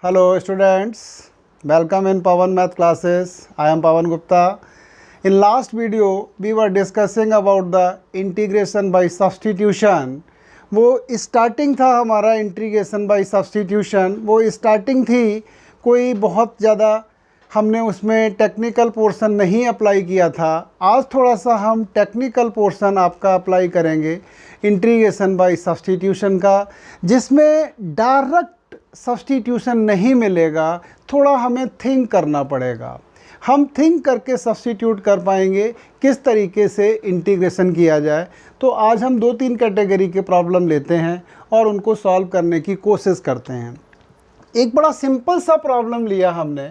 Hello students, welcome in Pawan Math classes. I am Pawan Gupta. In last video we were discussing about the integration by substitution. वो starting था हमारा integration by substitution, वो starting थी, कोई बहुत ज़्यादा हमने उसमें टेक्निकल पोर्शन नहीं अप्लाई किया था। आज थोड़ा सा हम टेक्निकल पोर्शन आपका अप्लाई करेंगे इंटीग्रेशन बाय सब्स्टिट्यूशन का, जिसमें डायरेक्ट सब्स्टिट्यूशन नहीं मिलेगा, थोड़ा हमें थिंक करना पड़ेगा। हम थिंक करके सब्स्टिट्यूट कर पाएंगे किस तरीके से इंटीग्रेशन किया जाए। तो आज हम 2-3 कैटेगरी के प्रॉब्लम लेते हैं और उनको सॉल्व करने की कोशिश करते हैं। एक बड़ा सिंपल सा प्रॉब्लम लिया हमने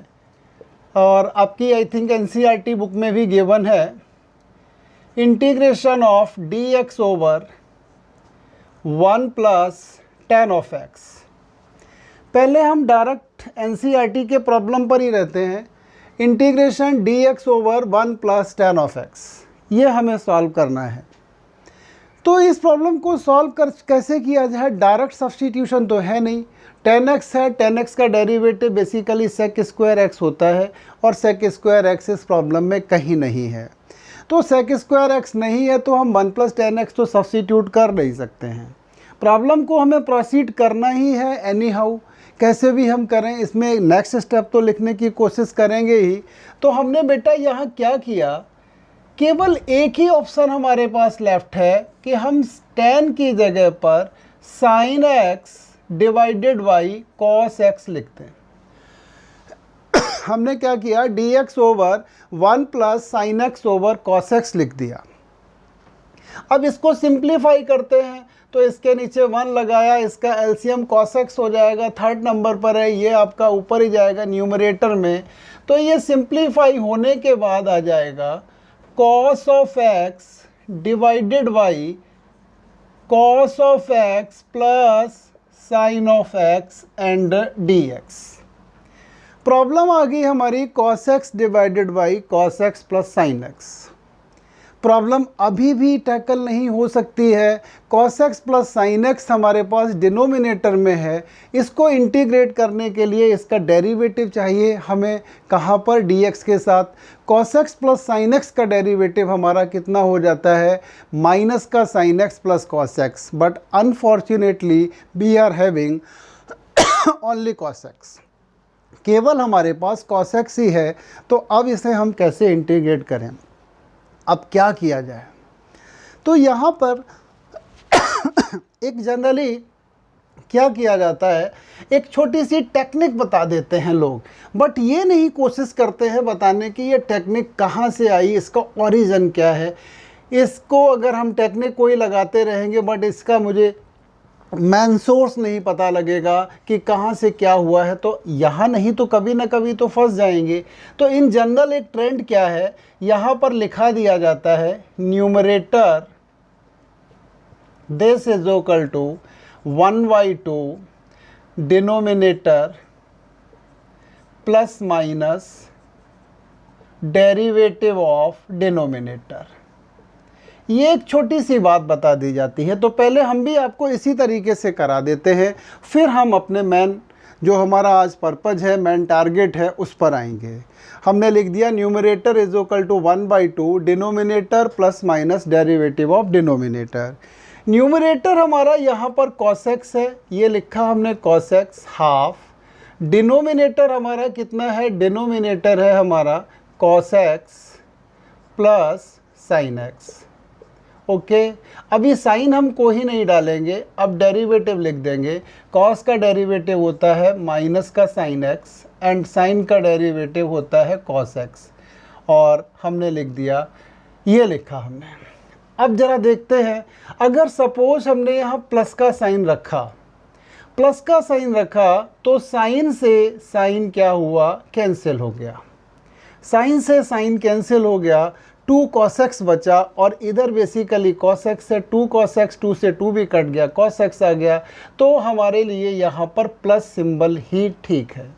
और आपकी आई थिंक एनसीईआरटी बुक में भी गिवन है। Integration of dx over 1 plus tan of x। पहले हम डायरेक्ट एनसीईआरटी के प्रॉब्लम पर ही रहते हैं। Integration dx over 1 plus tan of x, ये हमें सॉल्व करना है। तो इस प्रॉब्लम को सॉल्व कर कैसे किया जाए? डायरेक्ट सब्स्टिट्यूशन तो है नहीं। tan x है, tan x का derivative basically sec square x होता है और sec स्क्वायर x इस प्रॉब्लम में कहीं नहीं है। तो sec स्क्वायर x नहीं है तो हम 1 प्लस tan x तो सब्स्टिट्यूट कर नहीं सकते हैं। प्रॉब्लम को हमें प्रोसीड करना ही है एनी हाउ, कैसे भी हम करें। इसमें नेक्स्ट स्टेप तो लिखने की कोशिश करेंगे ही। तो हमने बेटा यहाँ क्या किया, केवल एक ही ऑप्शन हमारे पास लेफ्ट है कि हम tan की जगह पर sin x divided by cos x लिखते हैं। हमने क्या किया, dx over 1 plus sin x over cos x लिख दिया। अब इसको सिंप्लीफाई करते हैं तो इसके नीचे 1 लगाया, इसका एलसीएम cos x हो जाएगा। थर्ड नंबर पर है, ये आपका ऊपर ही जाएगा न्यूमरेटर में। तो ये सिंप्लीफाई होने के बाद आ जाएगा cos of x divided by cos of x plus sin of x and dx। Problem आ गई हमारी cos x divided by cos x plus sin x। Problem अभी भी टैकल नहीं हो सकती है। cos x plus sin x हमारे पास डिनोमिनेटर में है। इसको इंटीग्रेट करने के लिए इसका डेरिवेटिव चाहिए हमें, कहाँ पर, dx के साथ। cos x plus sin x का डेरिवेटिव हमारा कितना हो जाता है, माइनस का sin x plus cos x। But unfortunately we are having only cos x, केवल हमारे पास cos x ही है। तो अब इसे हम कैसे इंटीग्रेट करें, अब क्या किया जाए? तो यहाँ पर एक जनरली क्या किया जाता है, एक छोटी सी टेक्निक बता देते हैं लोग, बट ये नहीं कोशिश करते हैं बताने की ये टेक्निक कहाँ से आई, इसका ओरिजिन क्या है। इसको अगर हम टेक्निक कोई लगाते रहेंगे बट इसका मुझे मेन सोर्स नहीं पता लगेगा कि कहाँ से क्या हुआ है, तो यहाँ नहीं तो कभी ना कभी तो फंस जाएंगे। तो इन जनरल एक ट्रेंड क्या है, यहाँ पर लिखा दिया जाता है numerator this is equal to 1/2 denominator plus minus derivative of denominator. ये एक छोटी सी बात बता दी जाती है। तो पहले हम भी आपको इसी तरीके से करा देते हैं, फिर हम अपने मेन जो हमारा आज पर्पज है, मेन टारगेट है, उस पर आएंगे। हमने लिख दिया numerator is equal to 1/2 denominator plus minus derivative of denominator. Numerator हमारा यहाँ पर cos x है, ये लिखा हमने cos x हाफ। डिनोमिनेटर हमारा कितना है, डिनोमिनेटर है हमारा cos x plus sin x। Okay अभी साइन हम को ही नहीं डालेंगे, अब डेरिवेटिव लिख देंगे। कॉस का डेरिवेटिव होता है माइनस का साइन एक्स एंड साइन का डेरिवेटिव होता है कॉस एक्स। और हमने लिख दिया, ये लिखा हमने। अब ज़रा देखते हैं, अगर सपोज हमने यहाँ प्लस का साइन रखा, प्लस का साइन रखा तो साइन से साइन क्या हुआ, कैंसिल हो गया। साइन से साइन कैंसिल हो गया, 2 cos x बचा और इधर बेसिकली cos x से 2 cos x, 2 से 2 भी कट गया, cos x आ गया। तो हमारे लिए यहाँ पर प्लस सिंबल ही ठीक है।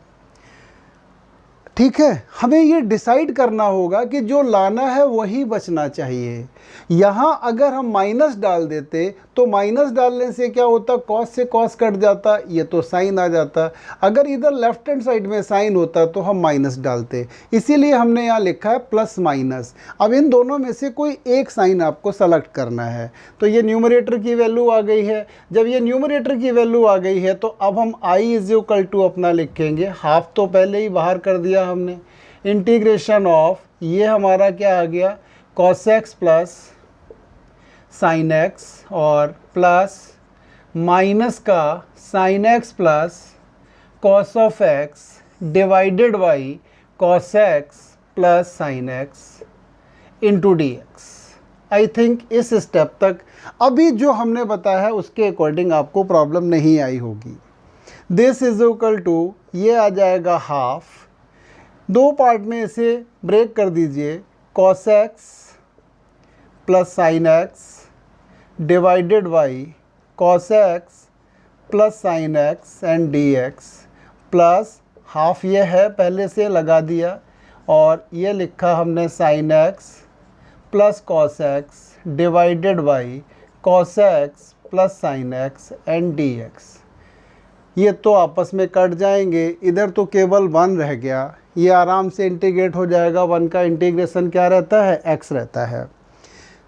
ठीक है, हमें ये डिसाइड करना होगा कि जो लाना है वही बचना चाहिए। यहाँ अगर हम माइनस डाल देते तो माइनस डालने से क्या होता, कॉस से कॉस कट जाता, ये तो साइन आ जाता। अगर इधर लेफ्ट हैंड साइड में साइन होता तो हम माइनस डालते, इसीलिए हमने यहाँ लिखा है प्लस माइनस। अब इन दोनों में से कोई एक साइन आपको सेलेक्ट करना है। तो ये न्यूमरेटर की वैल्यू आ गई है। जब ये न्यूमरेटर की वैल्यू आ गई है तो अब हम आई इज इक्वल टू अपना लिखेंगे, हाफ तो पहले ही बाहर कर दिया हमने, इंटीग्रेशन ऑफ, ये हमारा क्या आ गया, cos x plus sine x और प्लस माइनस का sine x plus cos of x divided by cos x plus sine x into D x. I think इस स्टेप तक अभी जो हमने बताया है उसके अकॉर्डिंग आपको प्रॉब्लम नहीं आई होगी। दिस इज इक्वल टू, ये आ जाएगा हाफ, दो पार्ट में इसे ब्रेक कर दीजिए, cos x plus sine x divided by cos x plus sine x and d x, plus half ये है पहले से लगा दिया और ये लिखा हमने sine x plus cos x divided by cos x plus sine x and d x. ये तो आपस में कट जाएंगे, इधर तो केवल 1 रह गया, ये आराम से इंटीग्रेट हो जाएगा। 1 का इंटीग्रेशन क्या रहता है, x रहता है।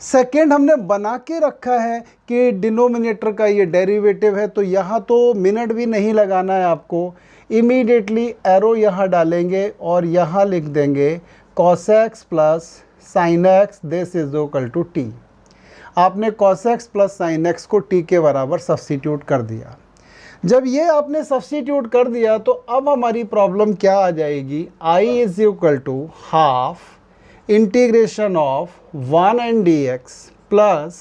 सेकेंड हमने बना के रखा है कि डिनोमिनेटर का ये डेरिवेटिव है, तो यहाँ तो मिनट भी नहीं लगाना है आपको, इमीडिएटली एरो यहाँ डालेंगे और यहाँ लिख देंगे cos x plus sine x this is equal to t। आपने cos x plus sine x को t के बराबर सब्स्टिट्यूट कर दिया। जब ये आपने सब्स्टिट्यूट कर दिया तो अब हमारी प्रॉब्लम क्या आ जाएगी, i is equal to half integration of 1 and d x plus,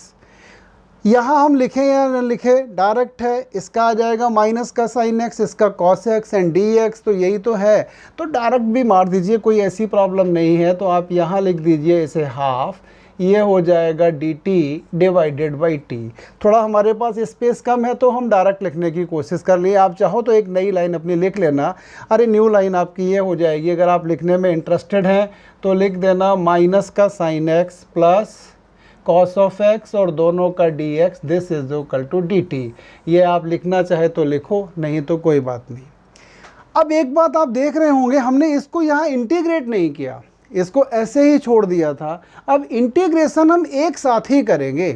यहाँ हम लिखें या न लिखें डायरेक्ट है, इसका आ जाएगा माइनस का साइन एक्स, इसका cos x and d x, तो यही तो है, तो डायरेक्ट भी मार दीजिए, कोई ऐसी प्रॉब्लम नहीं है। तो आप यहाँ लिख दीजिए इसे हाफ, ये हो जाएगा D T divided by T. थोड़ा हमारे पास स्पेस कम है तो हम डायरेक्ट लिखने की कोशिश कर लिए, आप चाहो तो एक नई लाइन अपनी लिख लेना। अरे न्यू लाइन आपकी ये हो जाएगी, अगर आप लिखने में इंटरेस्टेड हैं तो लिख देना माइनस का sine x plus cos of x और दोनों का d x this is equal to d t. ये आप लिखना चाहे तो लिखो, नहीं तो कोई बात नहीं। अब एक बात आप देख रहे होंगे, हमने इसको यहाँ इंटीग्रेट नहीं किया, इसको ऐसे ही छोड़ दिया था। अब इंटीग्रेशन हम एक साथ ही करेंगे।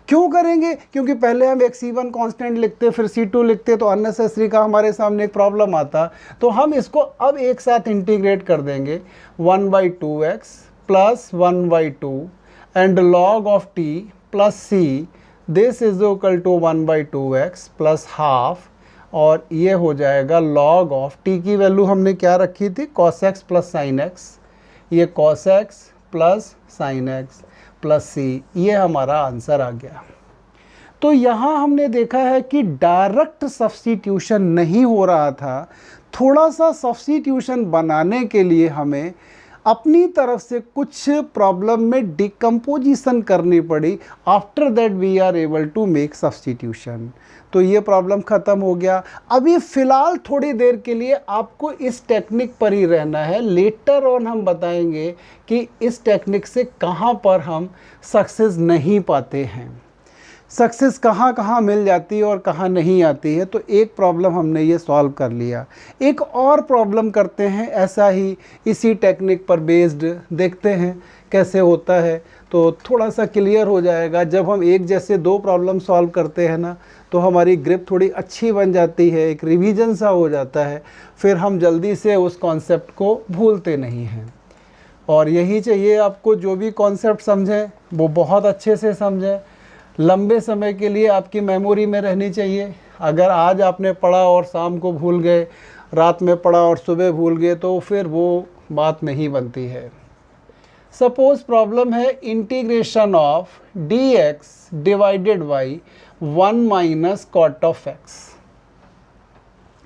क्यों करेंगे, क्योंकि पहले हम एक c1 कांस्टेंट लिखते फिर c2 लिखते तो अननेसेसरी का हमारे सामने एक प्रॉब्लम आता, तो हम इसको अब एक साथ इंटीग्रेट कर देंगे 1/2x plus 1/2 and log of t plus c this is equal to 1/2x plus half, और ये हो जाएगा log ऑफ t की वैल्यू हमने क्या रखी थी, cos x plus sine x, ये cos x plus sine x plus c, ये हमारा आंसर आ गया। तो यहाँ हमने देखा है कि डायरेक्ट सब्स्टिट्यूशन नहीं हो रहा था, थोड़ा सा सब्स्टिट्यूशन बनाने के लिए हमें अपनी तरफ से कुछ प्रॉब्लम में डिकम्पोजिशन करनी पड़ी। After that we are able to make substitution. तो ये प्रॉब्लम ख़त्म हो गया। अभी फ़िलहाल थोड़ी देर के लिए आपको इस टेक्निक पर ही रहना है, लेटर ऑन हम बताएंगे कि इस टेक्निक से कहाँ पर हम सक्सेस नहीं पाते हैं, सक्सेस कहाँ कहाँ मिल जाती है और कहाँ नहीं आती है। तो एक प्रॉब्लम हमने ये सॉल्व कर लिया, एक और प्रॉब्लम करते हैं ऐसा ही, इसी टेक्निक पर बेस्ड, देखते हैं कैसे होता है। तो थोड़ा सा क्लियर हो जाएगा, जब हम एक जैसे दो प्रॉब्लम सॉल्व करते हैं ना तो हमारी ग्रिप थोड़ी अच्छी बन जाती है, एक रिवीजन सा हो जाता है, फिर हम जल्दी से उस कॉन्सेप्ट को भूलते नहीं हैं। और यही चाहिए आपको, जो भी कॉन्सेप्ट समझें वो बहुत अच्छे से समझें, लंबे समय के लिए आपकी मेमोरी में रहनी चाहिए। अगर आज आपने पढ़ा और शाम को भूल गए, रात में पढ़ा और सुबह भूल गए, तो फिर वो बात नहीं बनती है। सपोज प्रॉब्लम है integration of d x divided by 1 minus cot of x.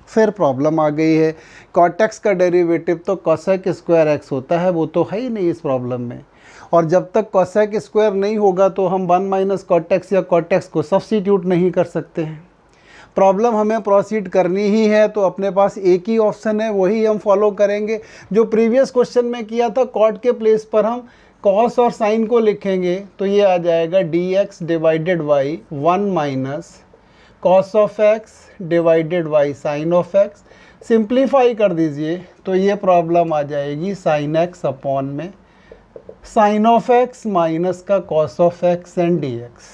फिर प्रॉब्लम आ गई है, कॉट एक्स का डेरिवेटिव तो कोसेक स्क्वायर एक्स होता है, वो तो है ही नहीं इस प्रॉब्लम में, और जब तक कोसेक स्क्वायर नहीं होगा तो हम 1 माइनस कॉट एक्स या कॉट एक्स को सब्स्टिट्यूट नहीं कर सकते हैं। प्रॉब्लम हमें प्रोसीड करनी ही है तो अपने पास एक ही ऑप्शन है, वही हम फॉलो करेंगे। जो प्रीवियस क्वेश्चन में किया था, कॉट के प्लेस पर हम कॉस और साइन को लिखेंगे तो ये आ जाएगा dx divided by 1 minus cos of x divided by sine of x. Simplify कर दीजिए तो ये प्रॉब्लम आ जाएगी साइन एक्स अपॉन में साइन ऑफ एक्स माइनस का cos of x and dx।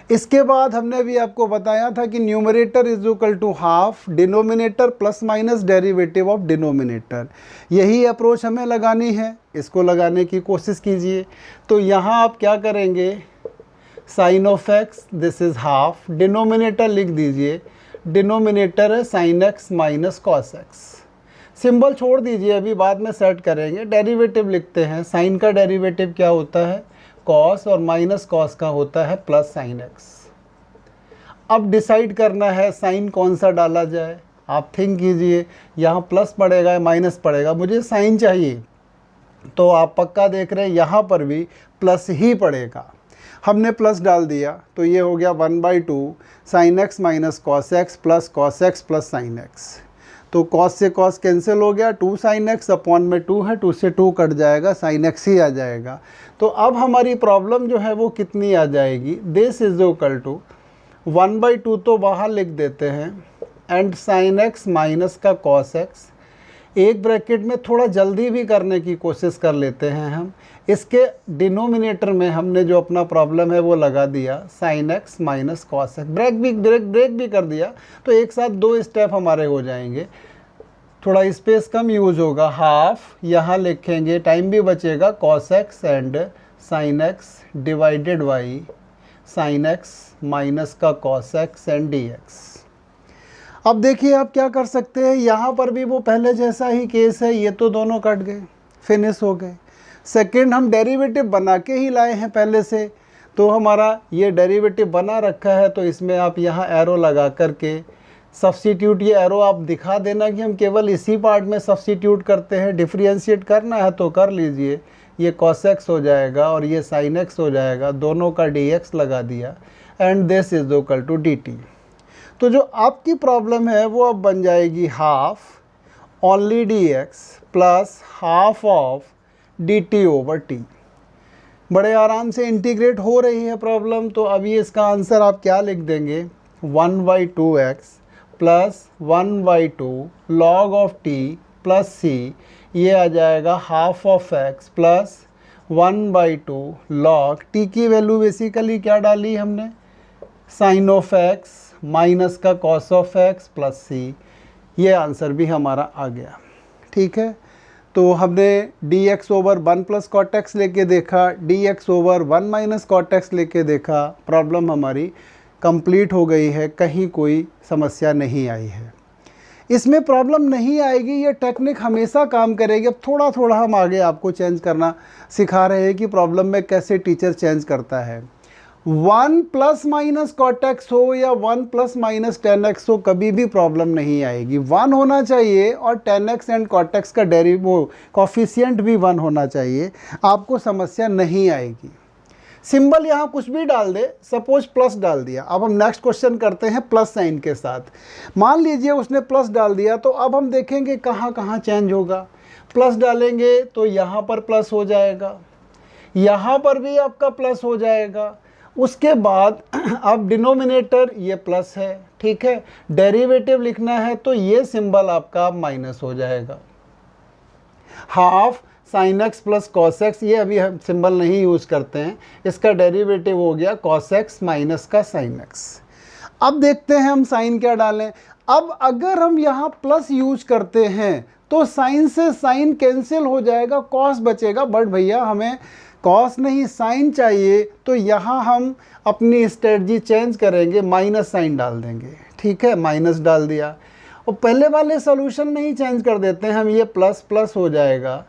इसके बाद हमने भी आपको बताया था कि numerator is equal to half denominator plus minus derivative of denominator. यही अप्रोच हमें लगानी है, इसको लगाने की कोशिश कीजिए। तो यहाँ आप क्या करेंगे, sine of x this is half, denominator लिख दीजिए, डिनोमिनेटर है sine x minus cos x. Symbol छोड़ दीजिए, अभी बाद में सेट करेंगे। डेरिवेटिव लिखते हैं, साइन का डेरिवेटिव क्या होता है, कॉस, और माइनस कॉस का होता है प्लस साइन एक्स। अब डिसाइड करना है साइन कौन सा डाला जाए। आप थिंक कीजिए, यहाँ प्लस पड़ेगा या माइनस पड़ेगा, मुझे साइन चाहिए। तो आप पक्का देख रहे हैं यहाँ पर भी प्लस ही पड़ेगा। हमने प्लस डाल दिया तो ये हो गया 1/2 sign x minus cos x plus cos x plus sine x. तो कॉस से कॉस कैंसिल हो गया, 2 साइन एक्स अपॉन में 2 है, 2 से 2 कट जाएगा, साइन एक्स ही आ जाएगा। तो अब हमारी प्रॉब्लम जो है वो कितनी आ जाएगी, दिस इज इक्वल टू 1/2 तो बाहर लिख देते हैं एंड साइन एक्स माइनस का कॉस एक्स। एक ब्रैकेट में थोड़ा जल्दी भी करने की कोशिश कर लेते हैं हम। इसके डिनोमिनेटर में हमने जो अपना प्रॉब्लम है वो लगा दिया sine x minus cos x, break भी कर दिया। तो एक साथ 2 स्टेप हमारे हो जाएंगे, थोड़ा स्पेस कम यूज होगा। हाफ यहाँ लिखेंगे, टाइम भी बचेगा, cos x and sine x divided by sine x minus का कॉस एक्स एंड dx। अब देखिए आप क्या कर सकते हैं, यहाँ पर भी वो पहले जैसा ही केस है, ये तो दोनों कट गए, फिनिश हो गए। सेकंड हम डेरिवेटिव बना के ही लाए हैं पहले से, तो हमारा ये डेरिवेटिव बना रखा है। तो इसमें आप यहाँ एरो लगा करके सब्स्टिट्यूट, ये एरो आप दिखा देना कि हम केवल इसी पार्ट में सब्स्टिट्यूट करते हैं। डिफ्रेंशिएट करना है तो कर लीजिए, ये cos x हो जाएगा और ये sin x हो जाएगा, दोनों का dx लगा दिया and this is equal to dt। तो जो आपकी प्रॉब्लम है वो अब बन जाएगी half only dx plus half of dt over t। बड़े आराम से इंटीग्रेट हो रही है प्रॉब्लम। तो अभी इसका आंसर आप क्या लिख देंगे, 1/2x plus 1/2 log of t plus c, ये आ जाएगा half of x plus 1/2 log t की वैल्यू बेसिकली क्या डाली हमने, साइन ऑफ x माइनस का cos of x plus c। ये आंसर भी हमारा आ गया। ठीक है, तो हमने dx over 1 plus cot x लेके देखा, dx over 1 minus cot x लेके देखा। प्रॉब्लम हमारी कंप्लीट हो गई है, कहीं कोई समस्या नहीं आई है। इसमें प्रॉब्लम नहीं आएगी, ये टेक्निक हमेशा काम करेगी। अब थोड़ा थोड़ा हम आगे आपको चेंज करना सिखा रहे हैं कि प्रॉब्लम में कैसे टीचर चेंज करता है। 1 प्लस माइनस कॉट एक्स हो या 1 प्लस माइनस टेन एक्स हो, कभी भी प्रॉब्लम नहीं आएगी। 1 होना चाहिए और tan x and cot x का कॉफिशिएंट भी 1 होना चाहिए, आपको समस्या नहीं आएगी। सिंबल यहाँ कुछ भी डाल दे, सपोज प्लस डाल दिया। अब हम नेक्स्ट क्वेश्चन करते हैं प्लस साइन के साथ। मान लीजिए उसने प्लस डाल दिया, तो अब हम देखेंगे कहाँ कहाँ चेंज होगा। प्लस डालेंगे तो यहाँ पर प्लस हो जाएगा, यहाँ पर भी आपका प्लस हो जाएगा। उसके बाद अब डिनोमिनेटर ये प्लस है, ठीक है, डेरिवेटिव लिखना है तो ये सिंबल आपका माइनस हो जाएगा। Half sine x plus cos x, ये अभी हम सिंबल नहीं यूज़ करते हैं, इसका डेरिवेटिव हो गया कॉस एक्स माइनस का साइन एक्स। अब देखते हैं हम साइन क्या डालें। अब अगर हम यहाँ प्लस यूज करते हैं तो साइन से साइन कैंसिल हो जाएगा, कॉस बचेगा। बट भैया हमें कॉस नहीं साइन चाहिए, तो यहाँ हम अपनी स्ट्रेटजी चेंज करेंगे, माइनस साइन डाल देंगे। ठीक है, माइनस डाल दिया और पहले वाले सोल्यूशन में ही चेंज कर देते हैं हम, ये प्लस प्लस हो जाएगा,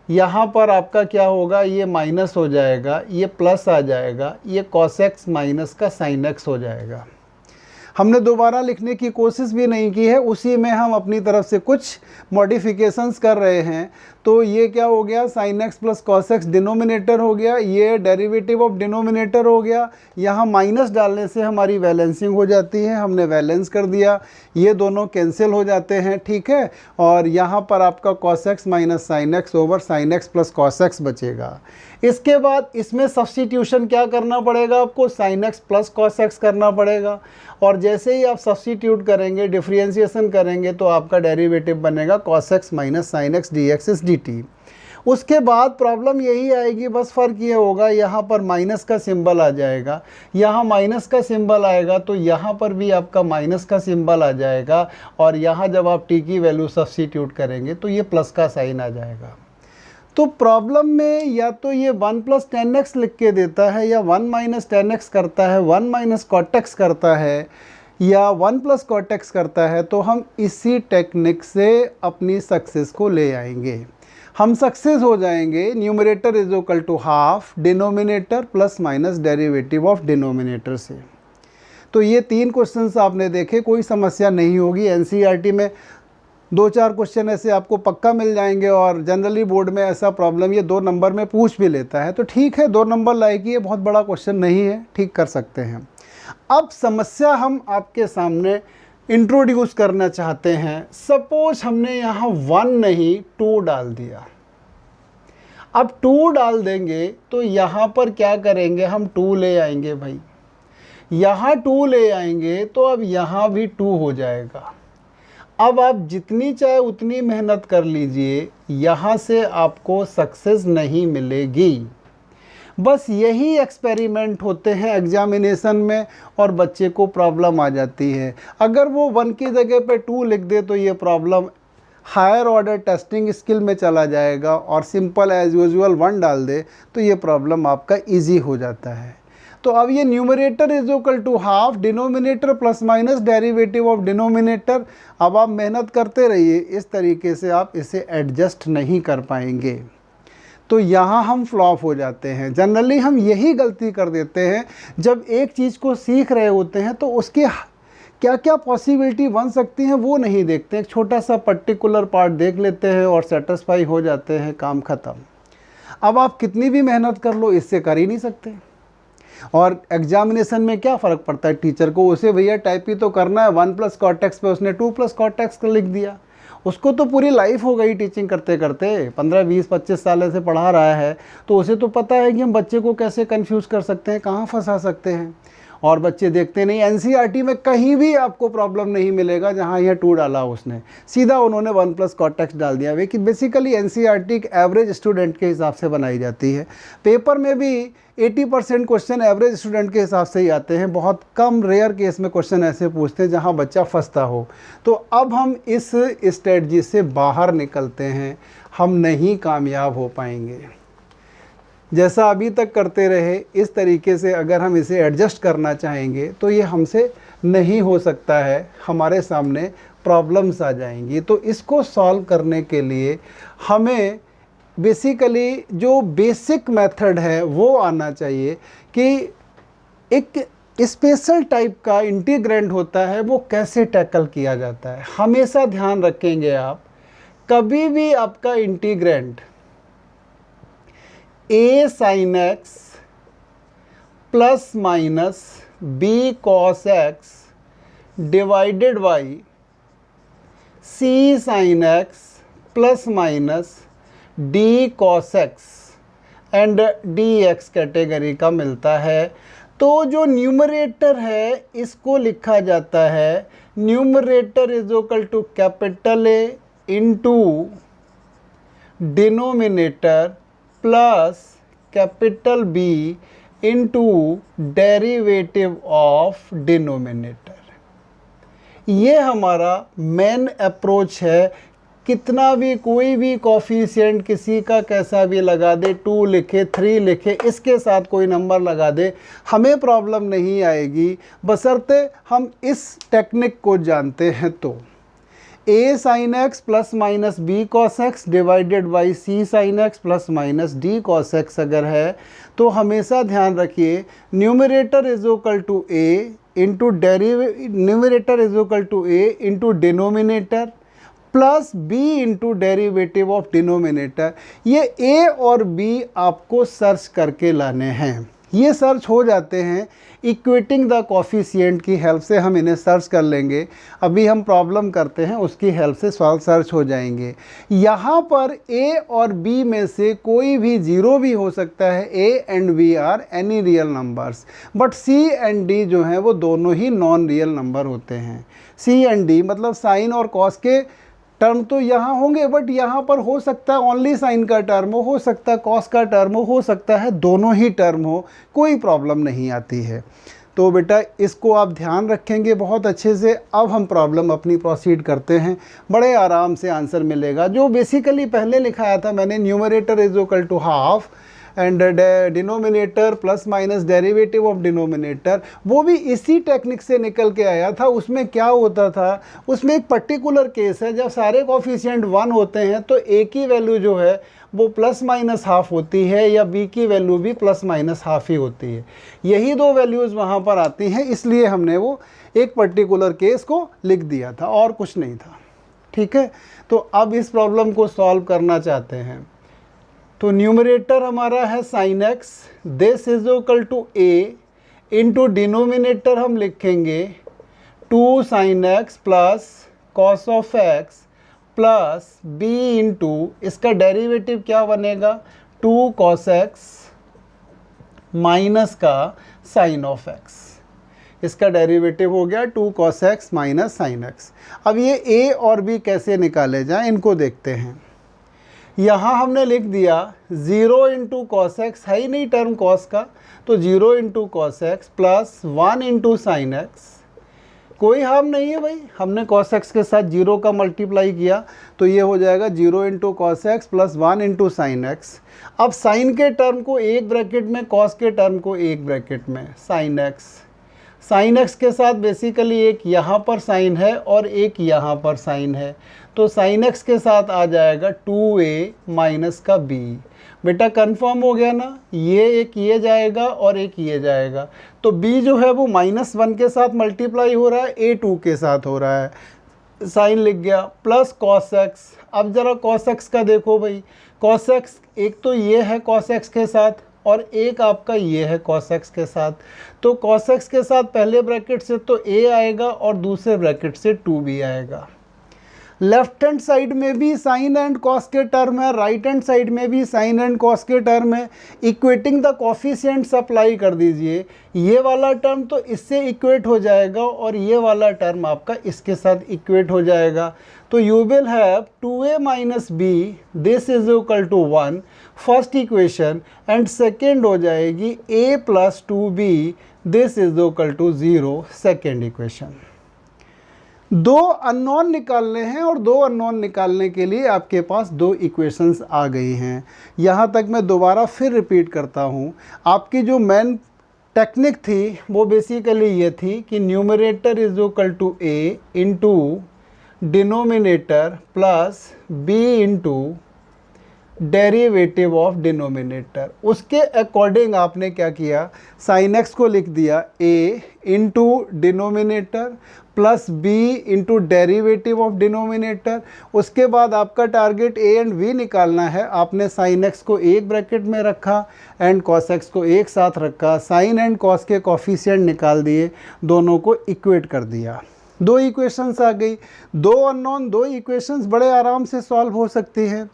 यहाँ पर आपका क्या होगा, ये माइनस हो जाएगा, ये प्लस आ जाएगा, ये कॉस एक्स माइनस का साइन एक्स हो जाएगा। हमने दोबारा लिखने की कोशिश भी नहीं की है, उसी में हम अपनी तरफ से कुछ मॉडिफिकेशंस कर रहे हैं। तो ये क्या हो गया, sine x plus cos x denominator हो गया, ये डेरिवेटिव ऑफ डिनोमिनेटर हो गया। यहाँ माइनस डालने से हमारी बैलेंसिंग हो जाती है, हमने बैलेंस कर दिया, ये दोनों कैंसिल हो जाते हैं, ठीक है। और यहाँ पर आपका cos x minus sine x over sine x plus cos x बचेगा। इसके बाद इसमें सब्स्टिट्यूशन क्या करना पड़ेगा आपको, sine x plus cos x करना पड़ेगा। और जैसे ही आप सब्स्टिट्यूट करेंगे, डिफ्रेंशिएशन करेंगे, तो आपका डेरिवेटिव बनेगा cos x minus sine x D x इस डी टी। उसके बाद प्रॉब्लम यही आएगी, बस फ़र्क ये होगा यहाँ पर माइनस का सिंबल आ जाएगा, यहाँ माइनस का सिंबल आएगा तो यहाँ पर भी आपका माइनस का सिंबल आ जाएगा। और यहाँ जब आप टी की वैल्यू सब्स्टिट्यूट करेंगे तो ये प्लस का साइन आ जाएगा। तो प्रॉब्लम में या तो ये 1 प्लस टेन एक्स लिख के देता है, या 1 माइनस टेन एक्स करता है, 1 माइनस कॉट एक्स करता है, या 1 प्लस कॉट एक्स करता है। तो हम इसी टेक्निक से अपनी सक्सेस को ले आएंगे। हम सक्सेस हो जाएंगे, numerator is equal to half denominator plus minus derivative of denominator से। तो ये 3 क्वेश्चंस आपने देखे, कोई समस्या नहीं होगी। एनसीईआरटी में 2-4 क्वेश्चन ऐसे आपको पक्का मिल जाएंगे, और जनरली बोर्ड में ऐसा प्रॉब्लम ये 2 नंबर में पूछ भी लेता है। तो ठीक है, 2 नंबर लाएगी, ये बहुत बड़ा क्वेश्चन नहीं है, ठीक कर सकते हैं। अब समस्या हम आपके सामने इंट्रोड्यूस करना चाहते हैं। सपोज हमने यहाँ 1 नहीं 2 डाल दिया। अब 2 डाल देंगे तो यहाँ पर क्या करेंगे, हम 2 ले आएंगे भाई, यहाँ 2 ले आएंगे तो अब यहाँ भी 2 हो जाएगा। अब आप जितनी चाहे उतनी मेहनत कर लीजिए, यहाँ से आपको सक्सेस नहीं मिलेगी। बस यही एक्सपेरिमेंट होते हैं एग्जामिनेशन में, और बच्चे को प्रॉब्लम आ जाती है। अगर वो 1 की जगह पे 2 लिख दे तो ये problem higher order testing skill में चला जाएगा, और सिंपल एज यूजुअल 1 डाल दे तो ये प्रॉब्लम आपका ईजी हो जाता है। तो अब ये numerator is equal to half denominator plus minus derivative of denominator. अब आप मेहनत करते रहिए, इस तरीके से आप इसे एडजस्ट नहीं कर पाएंगे। तो यहाँ हम फ्लॉप हो जाते हैं। जनरली हम यही गलती कर देते हैं, जब एक चीज़ को सीख रहे होते हैं तो उसकी क्या क्या पॉसिबिलिटी बन सकती हैं वो नहीं देखते। एक छोटा सा पर्टिकुलर पार्ट देख लेते हैं और सेटिस्फाई हो जाते हैं, काम ख़त्म। अब आप कितनी भी मेहनत कर लो, इससे कर ही नहीं सकते। और एग्जामिनेशन में क्या फ़र्क पड़ता है टीचर को, उसे भैया टाइप ही तो करना है। 1 प्लस कॉट एक्स पे उसने 2 प्लस कॉट एक्स लिख दिया, उसको तो पूरी लाइफ हो गई टीचिंग करते करते, 15, 20, 25 साल से पढ़ा रहा है। तो उसे तो पता है कि हम बच्चे को कैसे कंफ्यूज कर सकते हैं, कहाँ फंसा सकते हैं। और बच्चे देखते नहीं। एनसीईआरटी में कहीं भी आपको प्रॉब्लम नहीं मिलेगा जहाँ यह 2 डाला उसने, सीधा उन्होंने 1 प्लस कॉट एक्स डाल दिया। वे कि बेसिकली एनसीईआरटी एक एवरेज स्टूडेंट के हिसाब से बनाई जाती है। पेपर में भी 80% क्वेश्चन एवरेज स्टूडेंट के हिसाब से ही आते हैं। बहुत कम रेयर केस में क्वेश्चन ऐसे पूछते हैं जहाँ बच्चा फंसता हो। तो अब हम इस स्ट्रेटजी से बाहर निकलते हैं, हम नहीं कामयाब हो पाएंगे। जैसा अभी तक करते रहे, इस तरीके से अगर हम इसे एडजस्ट करना चाहेंगे तो ये हमसे नहीं हो सकता है, हमारे सामने प्रॉब्लम्स आ जाएंगी। तो इसको सॉल्व करने के लिए हमें बेसिकली जो बेसिक मेथड है वो आना चाहिए कि एक स्पेशल टाइप का इंटीग्रेंड होता है, वो कैसे टैकल किया जाता है। हमेशा ध्यान रखेंगे आप, कभी भी आपका integrand a sin x plus minus b cos x divided by c sin x plus minus d cos x and dx category का मिलता है। तो जो न्यूमरेटर है इसको लिखा जाता है, numerator is equal to capital A into denominator plus capital B into derivative of denominator. ये हमारा मेन अप्रोच है। कितना भी कोई भी कोफिशिएंट किसी का कैसा भी लगा दे, 2 लिखे 3 लिखे, इसके साथ कोई नंबर लगा दे, हमें प्रॉब्लम नहीं आएगी, बशर्ते हम इस टेक्निक को जानते हैं। तो a sin x plus minus b cos x divided by c sin x plus minus d cos x अगर है तो हमेशा ध्यान रखिए numerator is equal to a into numerator is equal to A into denominator plus B into derivative of denominator. ये A और B आपको search करके लाने हैं। ये सर्च हो जाते हैं इक्वेटिंग द कोफिशिएंट की हेल्प से, हम इन्हें सर्च कर लेंगे। अभी हम प्रॉब्लम करते हैं, उसकी हेल्प से सॉल्व सर्च हो जाएंगे। यहाँ पर ए और बी में से कोई भी जीरो भी हो सकता है। A and B are any real numbers, but C and D जो हैं वो दोनों ही नॉन रियल नंबर होते हैं। सी एंड डी मतलब साइन और कॉस के टर्म तो यहाँ होंगे, बट यहाँ पर हो सकता है ओनली साइन का टर्म हो सकता है कॉस का टर्म हो सकता है दोनों ही टर्म हो, कोई प्रॉब्लम नहीं आती है। तो बेटा इसको आप ध्यान रखेंगे बहुत अच्छे से। अब हम प्रॉब्लम अपनी प्रोसीड करते हैं, बड़े आराम से आंसर मिलेगा। जो बेसिकली पहले लिखाया था मैंने, numerator is equal to half and denominator plus minus derivative of denominator, वो भी इसी टेक्निक से निकल के आया था। उसमें क्या होता था, उसमें एक पर्टिकुलर केस है, जब सारे कोफिशिएंट 1 होते हैं तो ए की वैल्यू जो है वो प्लस माइनस हाफ होती है, या बी की वैल्यू भी प्लस माइनस हाफ ही होती है। यही दो वैल्यूज़ वहाँ पर आती हैं, इसलिए हमने वो एक पर्टिकुलर केस को लिख दिया था और कुछ नहीं था। ठीक है, तो अब इस प्रॉब्लम को सॉल्व करना चाहते हैं। तो न्यूमरेटर हमारा है sine x, this is equal to A into denominator हम लिखेंगे 2 sine x plus cos of x plus B into इसका डेरिवेटिव क्या बनेगा 2 कॉस एक्स माइनस का साइन ऑफ एक्स। इसका डेरिवेटिव हो गया 2 cos x minus sine x. अब ये ए और बी कैसे निकाले जाएं इनको देखते हैं। यहाँ हमने लिख दिया 0 इंटू कॉस एक्स, है ही नहीं टर्म कॉस का, तो 0 into cos x plus 1 into sine x. कोई हार्म नहीं है भाई, हमने कॉस एक्स के साथ 0 का मल्टीप्लाई किया तो ये हो जाएगा 0 into cos x plus 1 into sine x. अब साइन के टर्म को एक ब्रैकेट में, कॉस के टर्म को एक ब्रैकेट में, साइन एक्स। साइन एक्स के साथ बेसिकली एक यहाँ पर साइन है और एक यहाँ पर साइन है, तो साइन एक्स के साथ आ जाएगा 2a माइनस का b। बेटा कंफर्म हो गया ना, ये एक ये जाएगा और एक ये जाएगा, तो b जो है वो -1 के साथ मल्टीप्लाई हो रहा है, a 2 के साथ हो रहा है, साइन लिख गया प्लस कॉस एक्स। अब ज़रा कॉस एक्स का देखो भाई, कॉस एक्स एक तो ये है कॉस एक्स के साथ और एक आपका ये है कॉस एक्स के साथ, तो कॉस एक्स के साथ पहले ब्रैकेट से तो a आएगा और दूसरे ब्रैकेट से 2b आएगा। लेफ्ट हैंड साइड में भी साइन एंड कॉस के टर्म है, राइट हैंड साइड में भी साइन एंड कॉस के टर्म है। इक्वेटिंग द कोफिशिएंट्स अप्लाई कर दीजिए, ये वाला टर्म तो इससे इक्वेट हो जाएगा और ये वाला टर्म आपका इसके साथ इक्वेट हो जाएगा। तो you will have 2a minus B this is equal to 1 first equation, and second हो जाएगी a plus 2b this is equal to 0 second equation. दो अननोन निकालने हैं और दो अननोन निकालने के लिए आपके पास दो इक्वेशंस आ गई हैं। यहाँ तक मैं दोबारा फिर रिपीट करता हूँ, आपकी जो मेन टेक्निक थी वो बेसिकली ये थी कि numerator is equal to A into denominator plus B into derivative of denominator. उसके अकॉर्डिंग आपने क्या किया, साइन एक्स को लिख दिया a into denominator plus b into derivative of denominator. उसके बाद आपका टारगेट a एंड b निकालना है। आपने साइन एक्स को एक ब्रैकेट में रखा एंड कॉस एक्स को एक साथ रखा, साइन एंड कॉस के कोफिशिएंट निकाल दिए, दोनों को इक्वेट कर दिया, दो इक्वेशंस आ गई। दो अननोन, दो इक्वेशंस बड़े आराम से सॉल्व हो सकती है।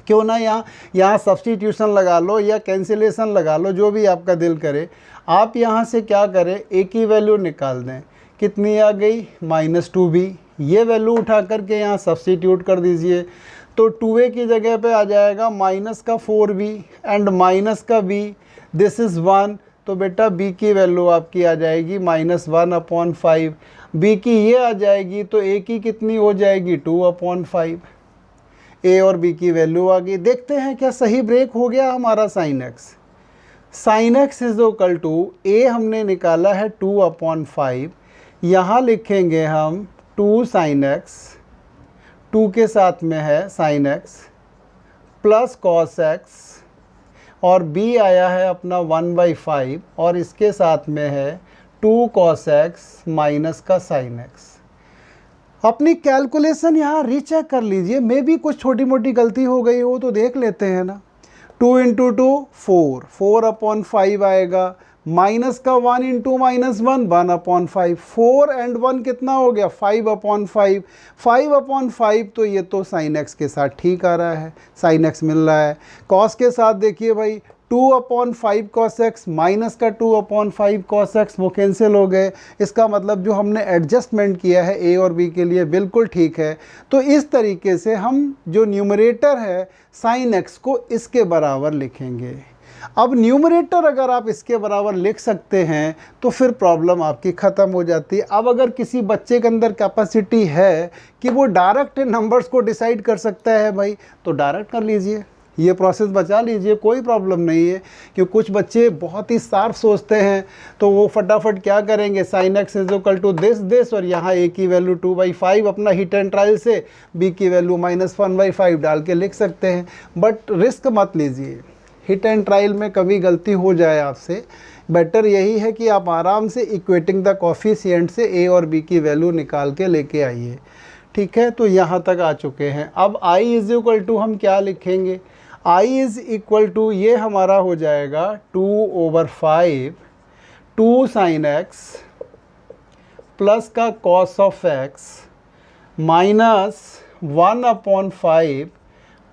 क्यों ना यहाँ सब्स्टिट्यूशन लगा लो या कैंसिलेशन लगा लो, जो भी आपका दिल करे। आप यहाँ से क्या करें, a की वैल्यू निकाल दें, कितनी आ गई -2b। ये वैल्यू उठा करके यहाँ सब्स्टिट्यूट कर दीजिए, तो 2a की जगह पे आ जाएगा -4b एंड माइनस का b दिस इज़ 1। तो बेटा b की वैल्यू आपकी आ जाएगी -1/5, b की ये आ जाएगी तो a की कितनी हो जाएगी 2/5। a और b की वैल्यू आ गई। देखते हैं क्या सही ब्रेक हो गया हमारा sine x. Sine x is equal to a हमने निकाला है 2/5, यहाँ लिखेंगे हम 2 साइन एक्स, 2 के साथ में है sine x plus cos x, और b आया है अपना 1/5 और इसके साथ में है 2 cos x माइनस का sin x। अपनी कैलकुलेशन यहाँ रीचेक कर लीजिए, मे भी कुछ छोटी मोटी गलती हो गई हो तो देख लेते हैं ना। 2 इंटू 2 4, 4/5 आएगा, माइनस का 1 इंटू -1 1/5, 4 एंड 1 कितना हो गया 5/5, 5/5 तो ये तो sin x के साथ ठीक आ रहा है, sin x मिल रहा है। cos के साथ देखिए भाई 2/5 cos x माइनस का 2/5 cos x वो कैंसिल हो गए। इसका मतलब जो हमने एडजस्टमेंट किया है a और b के लिए बिल्कुल ठीक है। तो इस तरीके से हम जो न्यूमरेटर है sin x को इसके बराबर लिखेंगे। अब न्यूमरेटर अगर आप इसके बराबर लिख सकते हैं तो फिर प्रॉब्लम आपकी ख़त्म हो जाती है। अब अगर किसी बच्चे के अंदर कैपेसिटी है कि वो डायरेक्ट नंबर्स को डिसाइड कर सकता है भाई, तो डायरेक्ट कर लीजिए, ये प्रोसेस बचा लीजिए, कोई प्रॉब्लम नहीं है। क्योंकि कुछ बच्चे बहुत ही शार्प सोचते हैं तो वो फटाफट क्या करेंगे, sin x is equal to this और यहाँ a की वैल्यू 2/5 अपना हिट एंड ट्रायल से b की वैल्यू -1/5 डाल के लिख सकते हैं। बट रिस्क मत लीजिए, हिट एंड ट्रायल में कभी गलती हो जाए आपसे, बेटर यही है कि आप आराम से इक्वेटिंग द कोफिशिएंट से a और b की वैल्यू निकाल के लेके आइए। ठीक है, तो यहाँ तक आ चुके हैं। अब i इज इक्वल टू हम क्या लिखेंगे, i इज इक्वल टू ये हमारा हो जाएगा 2/5 2 sin x प्लस का cos of x minus 1/5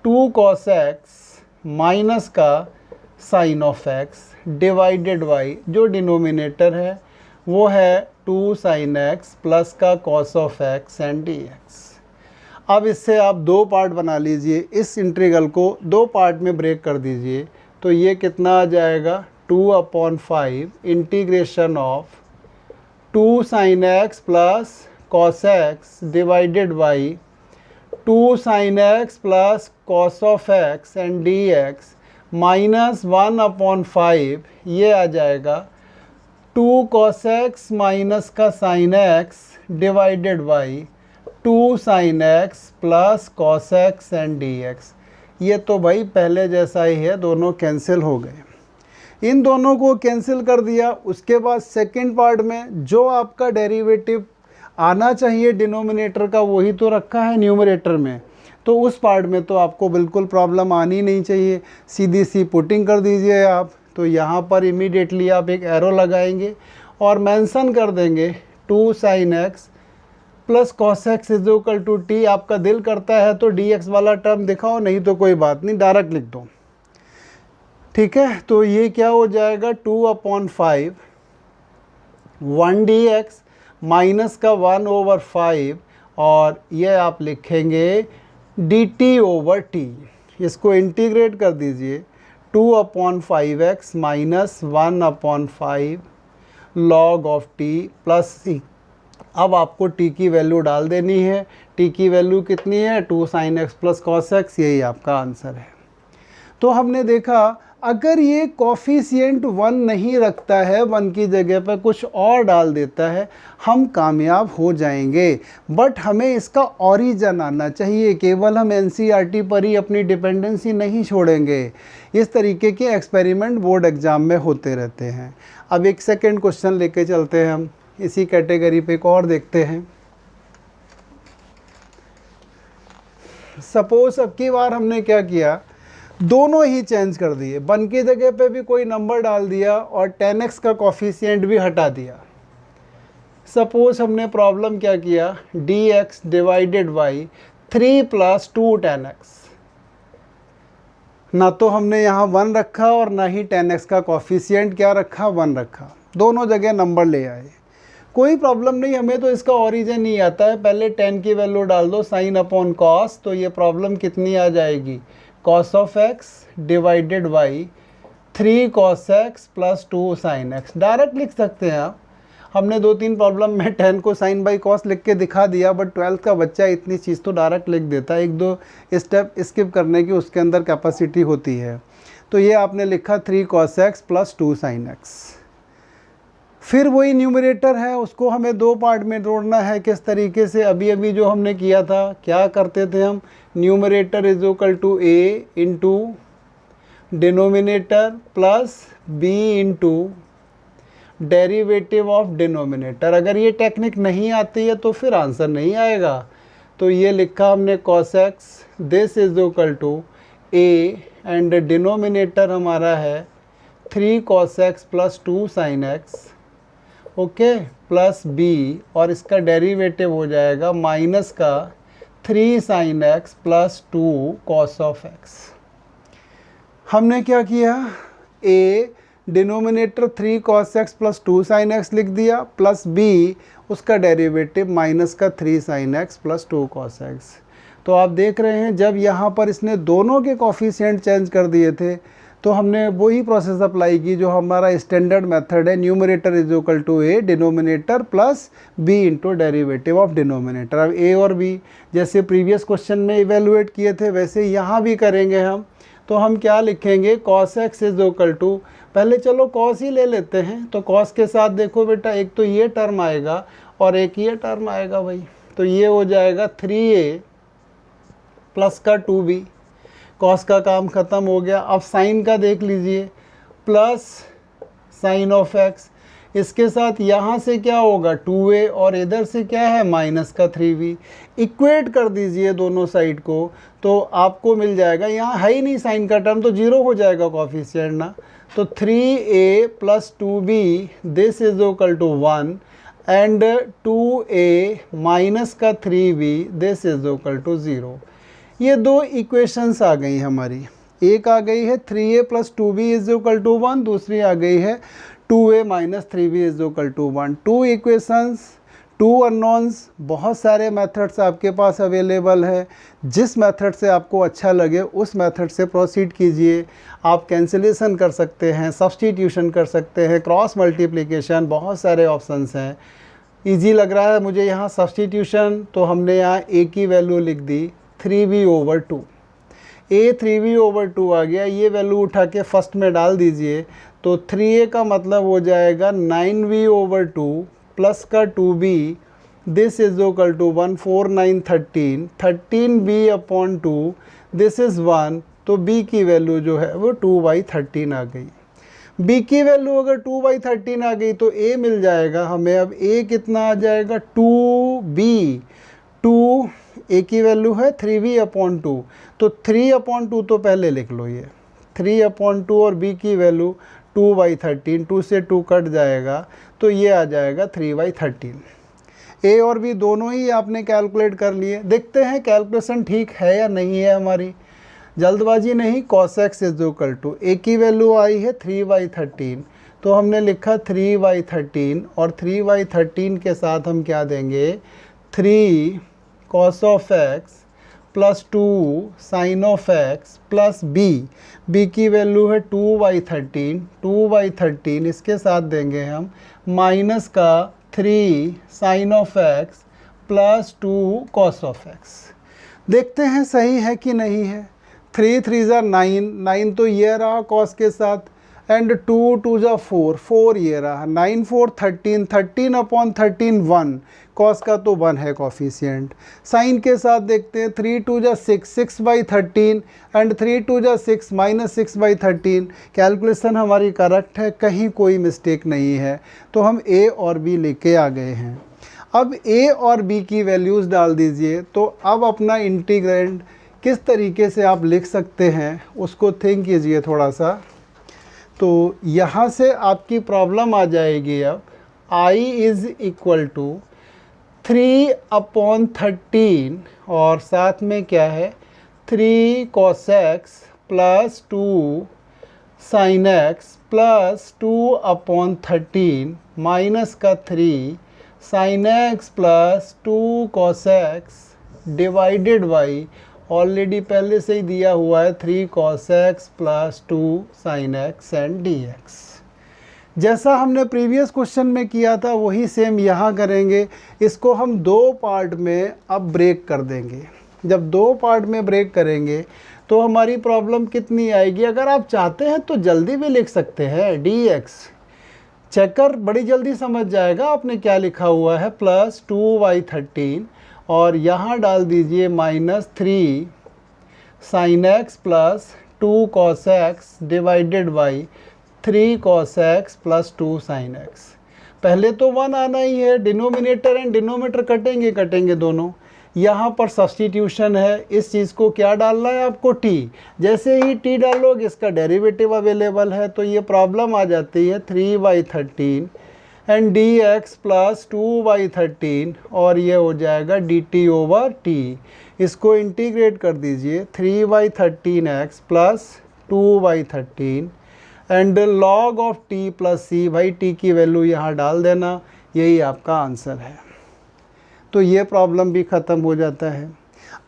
2 cos x minus का sin of x divided by जो डिनोमिनेटर है वो है 2 sin x प्लस का cos of x and dx। अब इससे आप दो पार्ट बना लीजिए, इस इंटीग्रल को दो पार्ट में ब्रेक कर दीजिए। तो ये कितना आ जाएगा 2/5 integration of 2 sin x plus cos x divided by 2 sin x plus cos of x and dx minus 1/5, ये आ जाएगा 2 cos x माइनस का sin x divided by 2 sin x plus cos x and dx। ये तो भाई पहले जैसा ही है, दोनों कैंसिल हो गए। इन दोनों को कैंसिल कर दिया। उसके बाद सेकंड पार्ट में जो आपका डेरिवेटिव आना चाहिए डिनोमिनेटर का वही तो रखा है न्यूमरेटर में, तो उस पार्ट में तो आपको बिल्कुल प्रॉब्लम आनी नहीं चाहिए, सीधी सी पुटिंग कर दीजिए आप। तो यहाँ पर इमीडिएटली आप एक एरो लगाएंगे और मेंशन कर देंगे 2 sin x plus cos x is equal to t। आपका दिल करता है तो dx वाला टर्म दिखाओ, नहीं तो कोई बात नहीं, डायरेक्ट लिख दो। ठीक है, तो ये क्या हो जाएगा 2/5 1 dx माइनस का 1/5 और ये आप लिखेंगे dt/t। इसको इंटीग्रेट कर दीजिए 2/5x minus 1/5 log of t plus c। अब आपको t की वैल्यू डाल देनी है। t की वैल्यू कितनी है 2 sin x plus cos x, यही आपका आंसर है। तो हमने देखा अगर ये कॉफिशिएंट 1 नहीं रखता है, 1 की जगह पर कुछ और डाल देता है, हम कामयाब हो जाएंगे। बट हमें इसका ओरिजिन आना चाहिए, केवल हम एनसीईआरटी पर ही अपनी डिपेंडेंसी नहीं छोड़ेंगे। इस तरीके के एक्सपेरिमेंट बोर्ड एग्ज़ाम में होते रहते हैं। अब एक सेकेंड क्वेश्चन लेके चलते हैं, हम इसी कैटेगरी पे एक और देखते हैं। सपोज अब की बार हमने क्या किया, दोनों ही चेंज कर दिए, 1 की जगह पे भी कोई नंबर डाल दिया और 10x का कॉफिशिएंट भी हटा दिया। सपोज हमने प्रॉब्लम क्या किया, dx divided by 3 plus 2 10x। ना तो हमने यहाँ 1 रखा और ना ही 10x का कॉफिशिएंट क्या रखा, 1 रखा, दोनों जगह नंबर ले आए। कोई प्रॉब्लम नहीं, हमें तो इसका ओरिजिन नहीं आता है। पहले 10 की वैल्यू डाल दो साइन अपॉन कॉस, तो ये प्रॉब्लम कितनी आ जाएगी, cos of x divided by 3 cos x plus 2 sin x। Direct लिख सकते हैं आप। हमने 2-3 प्रॉब्लम में 10 को साइन बाई कॉस लिख के दिखा दिया, बट 12th का बच्चा इतनी चीज़ तो डायरेक्ट लिख देता है, 1-2 स्टेप स्किप करने की उसके अंदर कैपेसिटी होती है। तो ये आपने लिखा 3 cos x plus 2 sin x। फिर वही न्यूमरेटर है, उसको हमें दो पार्ट में जोड़ना है। किस तरीके से, अभी अभी जो हमने किया था, क्या करते थे हम, numerator is equal to a into denominator plus b into derivative of denominator. अगर ये टेक्निक नहीं आती है तो फिर आंसर नहीं आएगा। तो ये लिखा हमने cos x, this is equal to a and denominator हमारा है 3 cos x plus 2 sin x, okay, plus b, और इसका डेरिवेटिव हो जाएगा माइनस का 3 sin x plus 2 cos of x। हमने क्या किया, a denominator 3 cos x plus 2 sin x लिख दिया, प्लस b उसका डेरिवेटिव माइनस का 3 sin x plus 2 cos x। तो आप देख रहे हैं जब यहाँ पर इसने दोनों के कोफिशिएंट चेंज कर दिए थे तो हमने वही प्रोसेस अप्लाई की जो हमारा स्टैंडर्ड मेथड है, numerator is equal to a denominator plus b into derivative of denominator. अब a और b जैसे प्रीवियस क्वेश्चन में इवेलुएट किए थे वैसे यहाँ भी करेंगे हम। तो हम क्या लिखेंगे, cos x is equal to, पहले चलो cos ही ले लेते हैं। तो cos के साथ देखो बेटा एक तो ये टर्म आएगा और एक ये टर्म आएगा भाई, तो ये हो जाएगा 3a प्लस का 2b, cos का काम ख़त्म हो गया। अब साइन का देख लीजिए, प्लस साइन ऑफ x, इसके साथ यहाँ से क्या होगा 2a और इधर से क्या है माइनस का 3b। इक्वेट कर दीजिए दोनों साइड को तो आपको मिल जाएगा, यहाँ है ही नहीं साइन का टर्म तो जीरो हो जाएगा कोफिशिएंट ना। तो 3a plus 2b this is equal to 1 and 2a minus का 3b this is equal to 0। ये दो इक्वेशंस आ गई हमारी, एक आ गई है 3a plus 2b is equal to 1, दूसरी आ गई है 2a minus 3b is equal to 1। Two equations, two unknowns, बहुत सारे मेथड्स आपके पास अवेलेबल है। जिस मेथड से आपको अच्छा लगे उस मेथड से प्रोसीड कीजिए। आप कैंसिलेशन कर सकते हैं, सब्सटीट्यूशन कर सकते हैं, क्रॉस मल्टीप्लिकेशन, बहुत सारे ऑप्शंस हैं। इजी लग रहा है मुझे यहाँ सब्सटीट्यूशन, तो हमने यहाँ a की वैल्यू लिख दी 3b/2। a 3b/2 आ गया, ये वैल्यू उठा के फर्स्ट में डाल दीजिए तो 3a का मतलब हो जाएगा 9b/2 प्लस का 2b this is equal to 1 4 9 13 13b/2 this is 1। तो b की वैल्यू जो है वो 2/13 आ गई। b की वैल्यू अगर 2/13 आ गई तो a मिल जाएगा हमें। अब a कितना आ जाएगा 2b, 2 a की वैल्यू है 3b/2, तो 3/2 तो पहले लिख लो, ये 3/2 और b की वैल्यू 2/13, 2 से 2 कट जाएगा तो ये आ जाएगा 3/13। a और b दोनों ही आपने कैलकुलेट कर लिए। देखते हैं कैलकुलेशन ठीक है या नहीं है हमारी, जल्दबाजी नहीं। cos x is equal to, a की वैल्यू आई है 3/13, तो हमने लिखा 3/13 और 3/13 के साथ हम क्या देंगे 3 cos of x plus 2 sine of x plus b की वैल्यू है 2/13, 2/13 इसके साथ देंगे हम माइनस का 3 sine of x plus 2 cos of x। देखते हैं सही है कि नहीं है। 3 3 ज़ा 9, 9 तो ये रहा cos के साथ, एंड 2 2 ज़ा 4, 4 ये रहा, 9 4 13, 13/13 1, cos का तो 1 है कोफिशिएंट। साइन के साथ देखते हैं 3 2 ज़ा 6, 6/13 एंड 3 2 ज़ा 6 माइनस 6/13। कैलकुलेशन हमारी करेक्ट है, कहीं कोई मिस्टेक नहीं है, तो हम a और b लेके आ गए हैं। अब a और b की वैल्यूज़ डाल दीजिए। तो अब अपना इंटीग्रेंड किस तरीके से आप लिख सकते हैं उसको थिंक कीजिए थोड़ा सा। तो यहाँ से आपकी प्रॉब्लम आ जाएगी अब I इज़ इक्वल टू 3/13 और साथ में क्या है 3 cos x plus 2 sin x plus 2/13 minus का 3 sin x plus 2 cos x divided by already पहले से ही दिया हुआ है 3 cos x plus 2 sin x and dx। जैसा हमने प्रीवियस क्वेश्चन में किया था वही सेम यहाँ करेंगे। इसको हम दो पार्ट में अब ब्रेक कर देंगे। जब दो पार्ट में ब्रेक करेंगे तो हमारी प्रॉब्लम कितनी आएगी, अगर आप चाहते हैं तो जल्दी भी लिख सकते हैं dx। चेकर बड़ी जल्दी समझ जाएगा आपने क्या लिखा हुआ है, प्लस 2/13 और यहाँ डाल दीजिए minus 3 sin x plus 2 cos x divided by 3 cos x plus 2 sin x। पहले तो 1 आना ही है, डिनोमिनेटर एंड डिनोमिनेटर कटेंगे दोनों। यहाँ पर सब्सटीट्यूशन है, इस चीज़ को क्या डालना है आपको, t। जैसे ही t डालोगे इसका डेरिवेटिव अवेलेबल है, तो ये प्रॉब्लम आ जाती है 3/13 एंड dx प्लस 2/13 और ये हो जाएगा dt/t। इसको इंटीग्रेट कर दीजिए 3/13x plus 2/13 and log of t plus c। भाई t की वैल्यू यहाँ डाल देना, यही आपका आंसर है। तो ये प्रॉब्लम भी ख़त्म हो जाता है।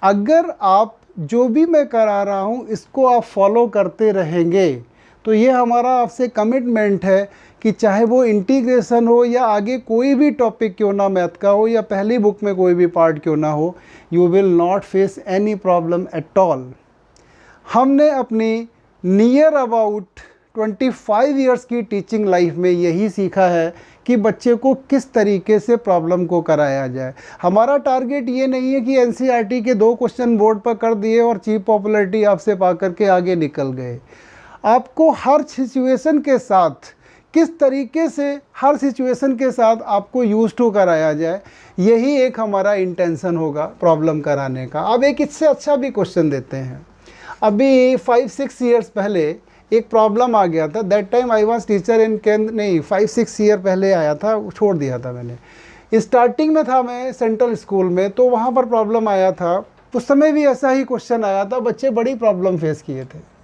अगर आप जो भी मैं करा रहा हूँ इसको आप फॉलो करते रहेंगे तो ये हमारा आपसे कमिटमेंट है कि चाहे वो इंटीग्रेशन हो या आगे कोई भी टॉपिक क्यों ना मैथ का हो या पहली बुक में कोई भी पार्ट क्यों ना हो, you will not face any problem at all. हमने अपनी नियर अबाउट 25 इयर्स की टीचिंग लाइफ में यही सीखा है कि बच्चे को किस तरीके से प्रॉब्लम को कराया जाए। हमारा टारगेट ये नहीं है कि एनसीईआरटी के 2 क्वेश्चन बोर्ड पर कर दिए और चीप पॉपुलैरिटी आपसे पा करके आगे निकल गए। आपको हर सिचुएशन के साथ किस तरीके से हर सिचुएशन के साथ आपको यूज टू कराया जाए, यही एक हमारा इंटेंशन होगा प्रॉब्लम कराने का। अब एक इससे अच्छा भी क्वेश्चन देते हैं। अभी 5-6 ईयर्स पहले एक प्रॉब्लम आ गया था। That time I was teacher इन केंद्र, नहीं 5-6 ईयर पहले आया था, छोड़ दिया था मैंने। स्टार्टिंग में था मैं सेंट्रल स्कूल में, तो वहाँ पर प्रॉब्लम आया था। उस समय भी ऐसा ही क्वेश्चन आया था, बच्चे बड़ी प्रॉब्लम फेस किए थे।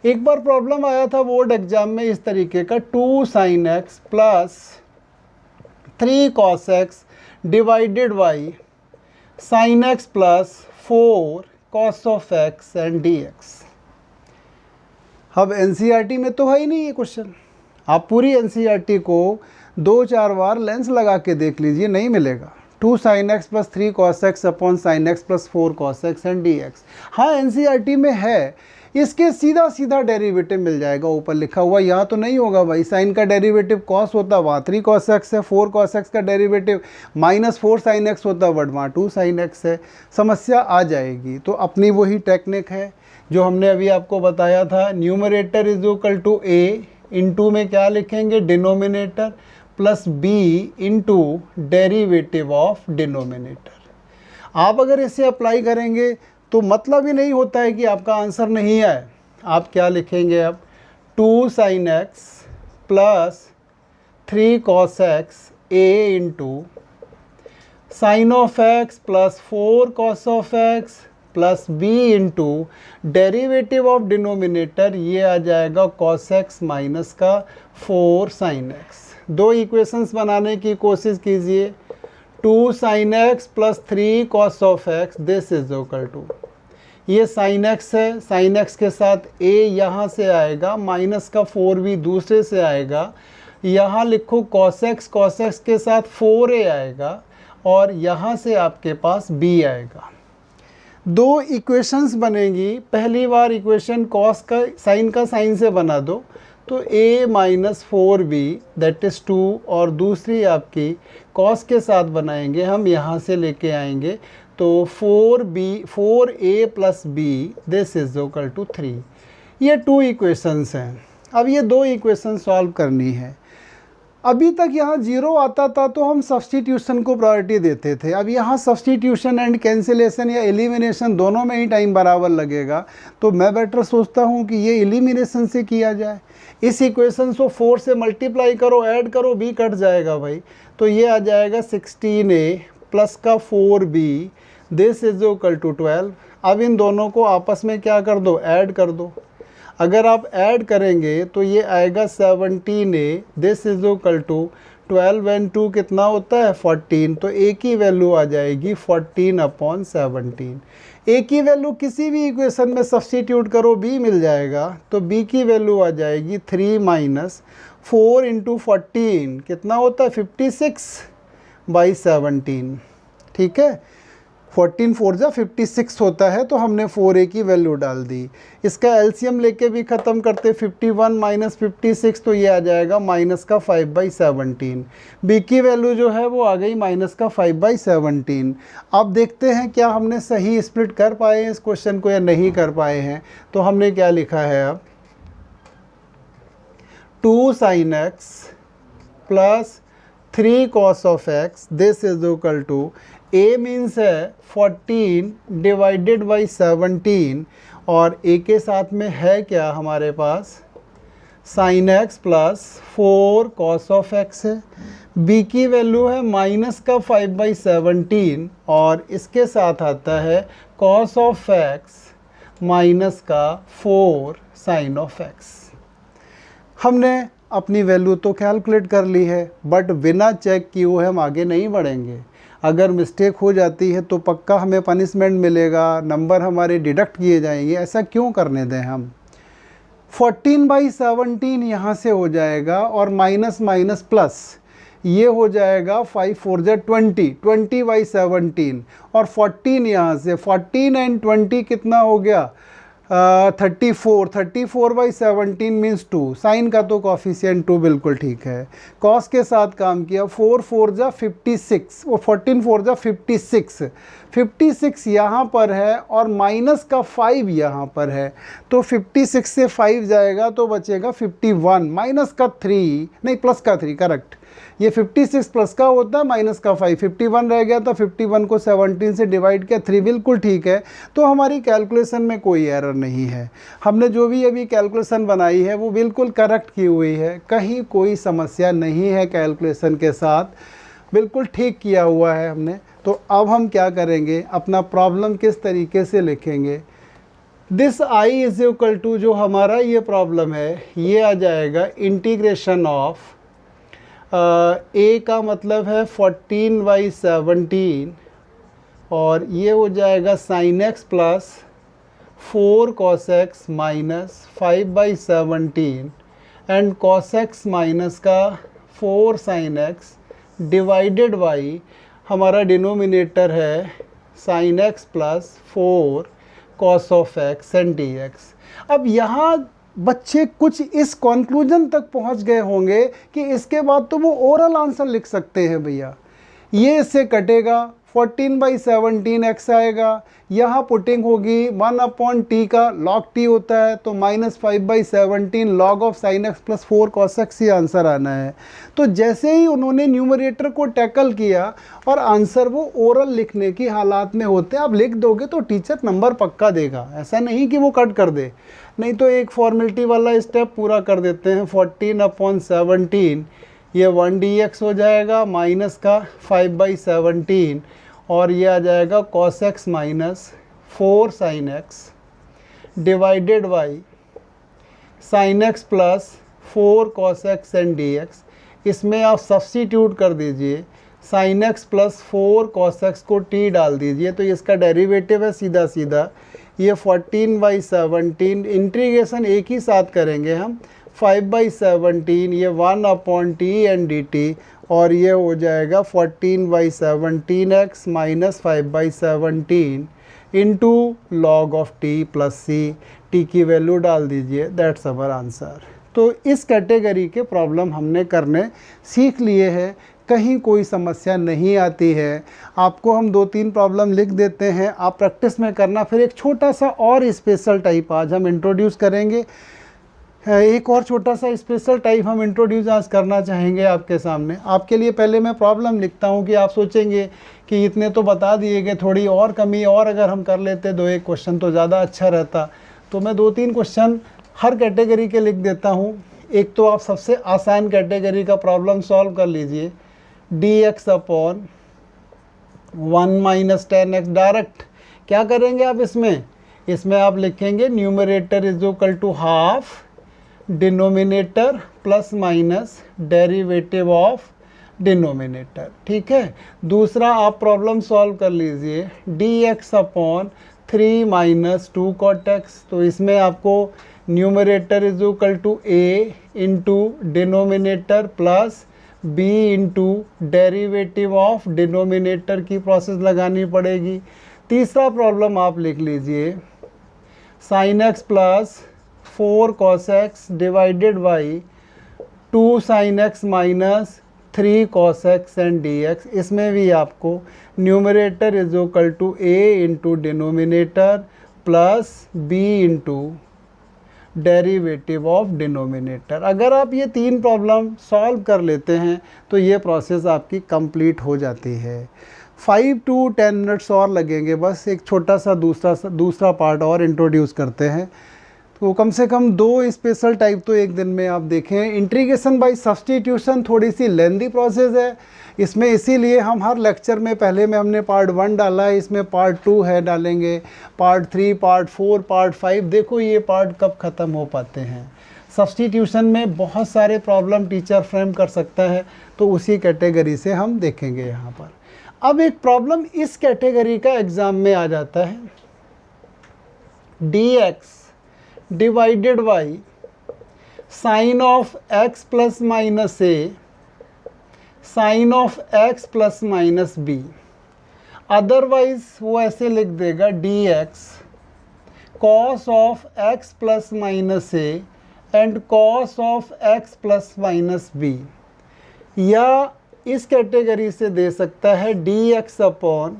एक बार प्रॉब्लम आया था बोर्ड एग्जाम में इस तरीके का, 2 sin x plus 3 cos x divided by sin x plus 4 cos of x and dx। अब एनसीईआरटी में तो है ही नहीं ये क्वेश्चन। आप पूरी एनसीईआरटी को 2-4 बार लेंस लगा के देख लीजिए, नहीं मिलेगा। 2 sin x plus 3 cos x upon sin x plus 4 cos x and dx। हाँ एनसीईआरटी में है, इसके सीधा डेरिवेटिव मिल जाएगा ऊपर लिखा हुआ। यहाँ तो नहीं होगा भाई, साइन का डेरिवेटिव cos होता वहाँ 3 cos x है, 4 cos x का डेरिवेटिव -4 sin x होता बट वहाँ 2 sin x है। समस्या आ जाएगी। तो अपनी वही टेक्निक है जो हमने अभी आपको बताया था। Numerator is equal to a, into में क्या लिखेंगे, denominator plus b into derivative of denominator. आप अगर इसे अप्लाई करेंगे तो मतलब ही नहीं होता है कि आपका आंसर नहीं आए। आप क्या लिखेंगे अब, 2 sin x plus 3 cos x a into sine of x plus 4 cos of x plus b into derivative of denominator, ये आ जाएगा cos x माइनस का 4 sin x। 2 इक्वेशंस बनाने की कोशिश कीजिए। 2 sin x plus 3 cos of x this is equal to, ये sin x है, sin x के साथ a यहाँ से आएगा, माइनस का 4b दूसरे से आएगा। यहाँ लिखो cos x के साथ 4a आएगा और यहाँ से आपके पास b आएगा। 2 इक्वेशंस बनेगी। पहली बार इक्वेशन cos का साइन से बना दो तो a minus 4b that is 2, और दूसरी आपकी cos के साथ बनाएंगे हम, यहाँ से लेके आएंगे तो 4a plus b this is equal to 3। ये 2 इक्वेशंस हैं। अब ये 2 इक्वेशन सॉल्व करनी है। अभी तक यहाँ 0 आता था तो हम सब्स्टिट्यूशन को प्रायोरिटी देते थे। अब यहाँ सब्स्टिट्यूशन एंड कैंसिलेशन या एलिमिनेशन दोनों में ही टाइम बराबर लगेगा, तो मैं बेटर सोचता हूँ कि ये एलिमिनेशन से किया जाए। इस इक्वेशन को 4 से मल्टीप्लाई करो, ऐड करो, b कट जाएगा भाई, तो ये आ जाएगा 16a प्लस का 4b this is equal to 12। अब इन दोनों को आपस में क्या कर दो, ऐड कर दो। अगर आप ऐड करेंगे तो ये आएगा 17a this is equal to 12 and 2 कितना होता है 14, तो a की वैल्यू आ जाएगी 14/17। a की वैल्यू किसी भी इक्वेशन में सब्स्टिट्यूट करो b मिल जाएगा, तो b की वैल्यू आ जाएगी 3 माइनस 4 इंटू 14 कितना होता है 56/17। ठीक है, 14 4 जा 56 होता है, तो हमने 4a की वैल्यू डाल दी। इसका एलसीएम लेके भी ख़त्म करते, 51 माइनस 56 तो ये आ जाएगा माइनस का 5/17। b की वैल्यू जो है वो आ गई माइनस का 5/17। अब देखते हैं क्या हमने सही स्प्लिट कर पाए हैं इस क्वेश्चन को या नहीं कर पाए हैं। तो हमने क्या लिखा है अब, 2 sin x plus 3 cos of x, this is equal to a means है 14 डिवाइडेड बाई 17 और a के साथ में है क्या हमारे पास sin x plus 4 cos of x है। b की वैल्यू है माइनस का 5/17 और इसके साथ आता है cos of x माइनस का 4 sin of x। हमने अपनी वैल्यू तो कैलकुलेट कर ली है, बट बिना चेक किए हुए हम आगे नहीं बढ़ेंगे। अगर मिस्टेक हो जाती है तो पक्का हमें पनिशमेंट मिलेगा, नंबर हमारे डिडक्ट किए जाएंगे। ऐसा क्यों करने दें हम। 14/17 यहाँ से हो जाएगा और माइनस माइनस प्लस ये हो जाएगा 5 4 जा 20/17 और 14 यहाँ से 14 एंड 20 कितना हो गया 34/17 मीन्स 2। साइन का तो कॉफिशिएंट 2 बिल्कुल ठीक है। कॉस के साथ काम किया 4 4 जा 56 और 14 4 जा 56 यहाँ पर है और माइनस का 5 यहाँ पर है, तो 56 से 5 जाएगा तो बचेगा 51 माइनस का 3 नहीं प्लस का 3 करेक्ट। ये 56 प्लस का होता है माइनस का 5, 51 रह गया तो 51 को 17 से डिवाइड किया 3 बिल्कुल ठीक है। तो हमारी कैलकुलेशन में कोई एरर नहीं है, हमने जो भी अभी कैलकुलेशन बनाई है वो बिल्कुल करेक्ट की हुई है, कहीं कोई समस्या नहीं है कैलकुलेशन के साथ, बिल्कुल ठीक किया हुआ है हमने। तो अब हम क्या करेंगे, अपना प्रॉब्लम किस तरीके से लिखेंगे। This I is equal to जो हमारा ये प्रॉब्लम है ये आ जाएगा इंटीग्रेशन ऑफ a का मतलब है 14/17 और ये हो जाएगा sin x plus 4 cos x minus 5/17 and cos x minus का 4 sin x डिवाइडेड बाई हमारा डिनोमिनेटर है sin x plus 4 cos of x and dx। अब यहाँ बच्चे कुछ इस कंक्लूजन तक पहुंच गए होंगे कि इसके बाद तो वो ओरल आंसर लिख सकते हैं भैया। ये इससे कटेगा 14/17 x आएगा, यहाँ पुटिंग होगी 1/t का log t होता है तो minus 5/17 log of sin x plus 4 cos x he answer आना है। तो जैसे ही उन्होंने न्यूमरेटर को टैकल किया और आंसर वो ओरल लिखने की हालात में होते हैं, आप लिख दोगे तो टीचर नंबर पक्का देगा, ऐसा नहीं कि वो कट कर दे। नहीं तो एक फॉर्मेलिटी वाला स्टेप पूरा कर देते हैं। 14/17 ये 1 dx हो जाएगा माइनस का 5/17 और ये आ जाएगा cos x minus 4 sin x divided by sin x plus 4 cos x and dx। इसमें आप सब्स्टिट्यूट कर दीजिए, sin x plus 4 cos x को t डाल दीजिए तो इसका डेरिवेटिव है सीधा सीधा ये 14/17 इंटीग्रेशन एक ही साथ करेंगे हम 5/17 ये 1/t एंड dt और ये हो जाएगा 14/17x minus 5/17 into log of t plus c। t की वैल्यू डाल दीजिए, दैट्स अवर आंसर। तो इस कैटेगरी के प्रॉब्लम हमने करने सीख लिए हैं, कहीं कोई समस्या नहीं आती है। आपको हम 2-3 प्रॉब्लम लिख देते हैं, आप प्रैक्टिस में करना। फिर एक छोटा सा और स्पेशल टाइप आज हम इंट्रोड्यूस करेंगे, एक और छोटा सा स्पेशल टाइप हम इंट्रोड्यूस आज करना चाहेंगे आपके सामने। आपके लिए पहले मैं प्रॉब्लम लिखता हूं कि आप सोचेंगे कि इतने तो बता दिए गए, थोड़ी और कमी और अगर हम कर लेते 2-1 क्वेश्चन तो ज़्यादा अच्छा रहता। तो मैं 2-3 क्वेश्चन हर कैटेगरी के लिख देता हूं। एक तो आप सबसे आसान कैटेगरी का प्रॉब्लम सॉल्व कर लीजिए, dx upon 1 minus 10x। Direct क्या करेंगे आप इसमें आप लिखेंगे numerator is equal to half denominator plus minus derivative of denominator, ठीक है। दूसरा आप प्रॉब्लम सॉल्व कर लीजिए dx upon 3 minus 2 cot x। तो इसमें आपको numerator is equal to a into denominator plus b into derivative of denominator की प्रोसेस लगानी पड़ेगी। तीसरा प्रॉब्लम आप लिख लीजिए sin x plus 4 cos x divided by 2 sin x minus 3 cos x and dx। इसमें भी आपको numerator is equal to a into denominator plus b into derivative of denominator. अगर आप ये 3 प्रॉब्लम सॉल्व कर लेते हैं तो ये प्रोसेस आपकी कंप्लीट हो जाती है। 5 to 10 मिनट्स और लगेंगे, बस एक छोटा सा दूसरा पार्ट और इंट्रोड्यूस करते हैं। तो कम से कम 2 स्पेशल टाइप तो एक दिन में आप देखें। इंटीग्रेशन बाय सब्स्टिट्यूशन थोड़ी सी लेंदी प्रोसेस है इसमें, इसीलिए हम हर लेक्चर में पहले में हमने पार्ट 1 डाला है, इसमें पार्ट 2 है डालेंगे, पार्ट 3, पार्ट 4, पार्ट 5। देखो ये पार्ट कब ख़त्म हो पाते हैं। सब्स्टिट्यूशन में बहुत सारे प्रॉब्लम टीचर फ्रेम कर सकता है, तो उसी कैटेगरी से हम देखेंगे यहाँ पर। अब एक प्रॉब्लम इस कैटेगरी का एग्ज़ाम में आ जाता है, dx divided by sine of x plus minus a sine of x plus minus b। Otherwise वो ऐसे लिख देगा dx cos of x plus minus a and cos of x plus minus b, या इस category से दे सकता है dx upon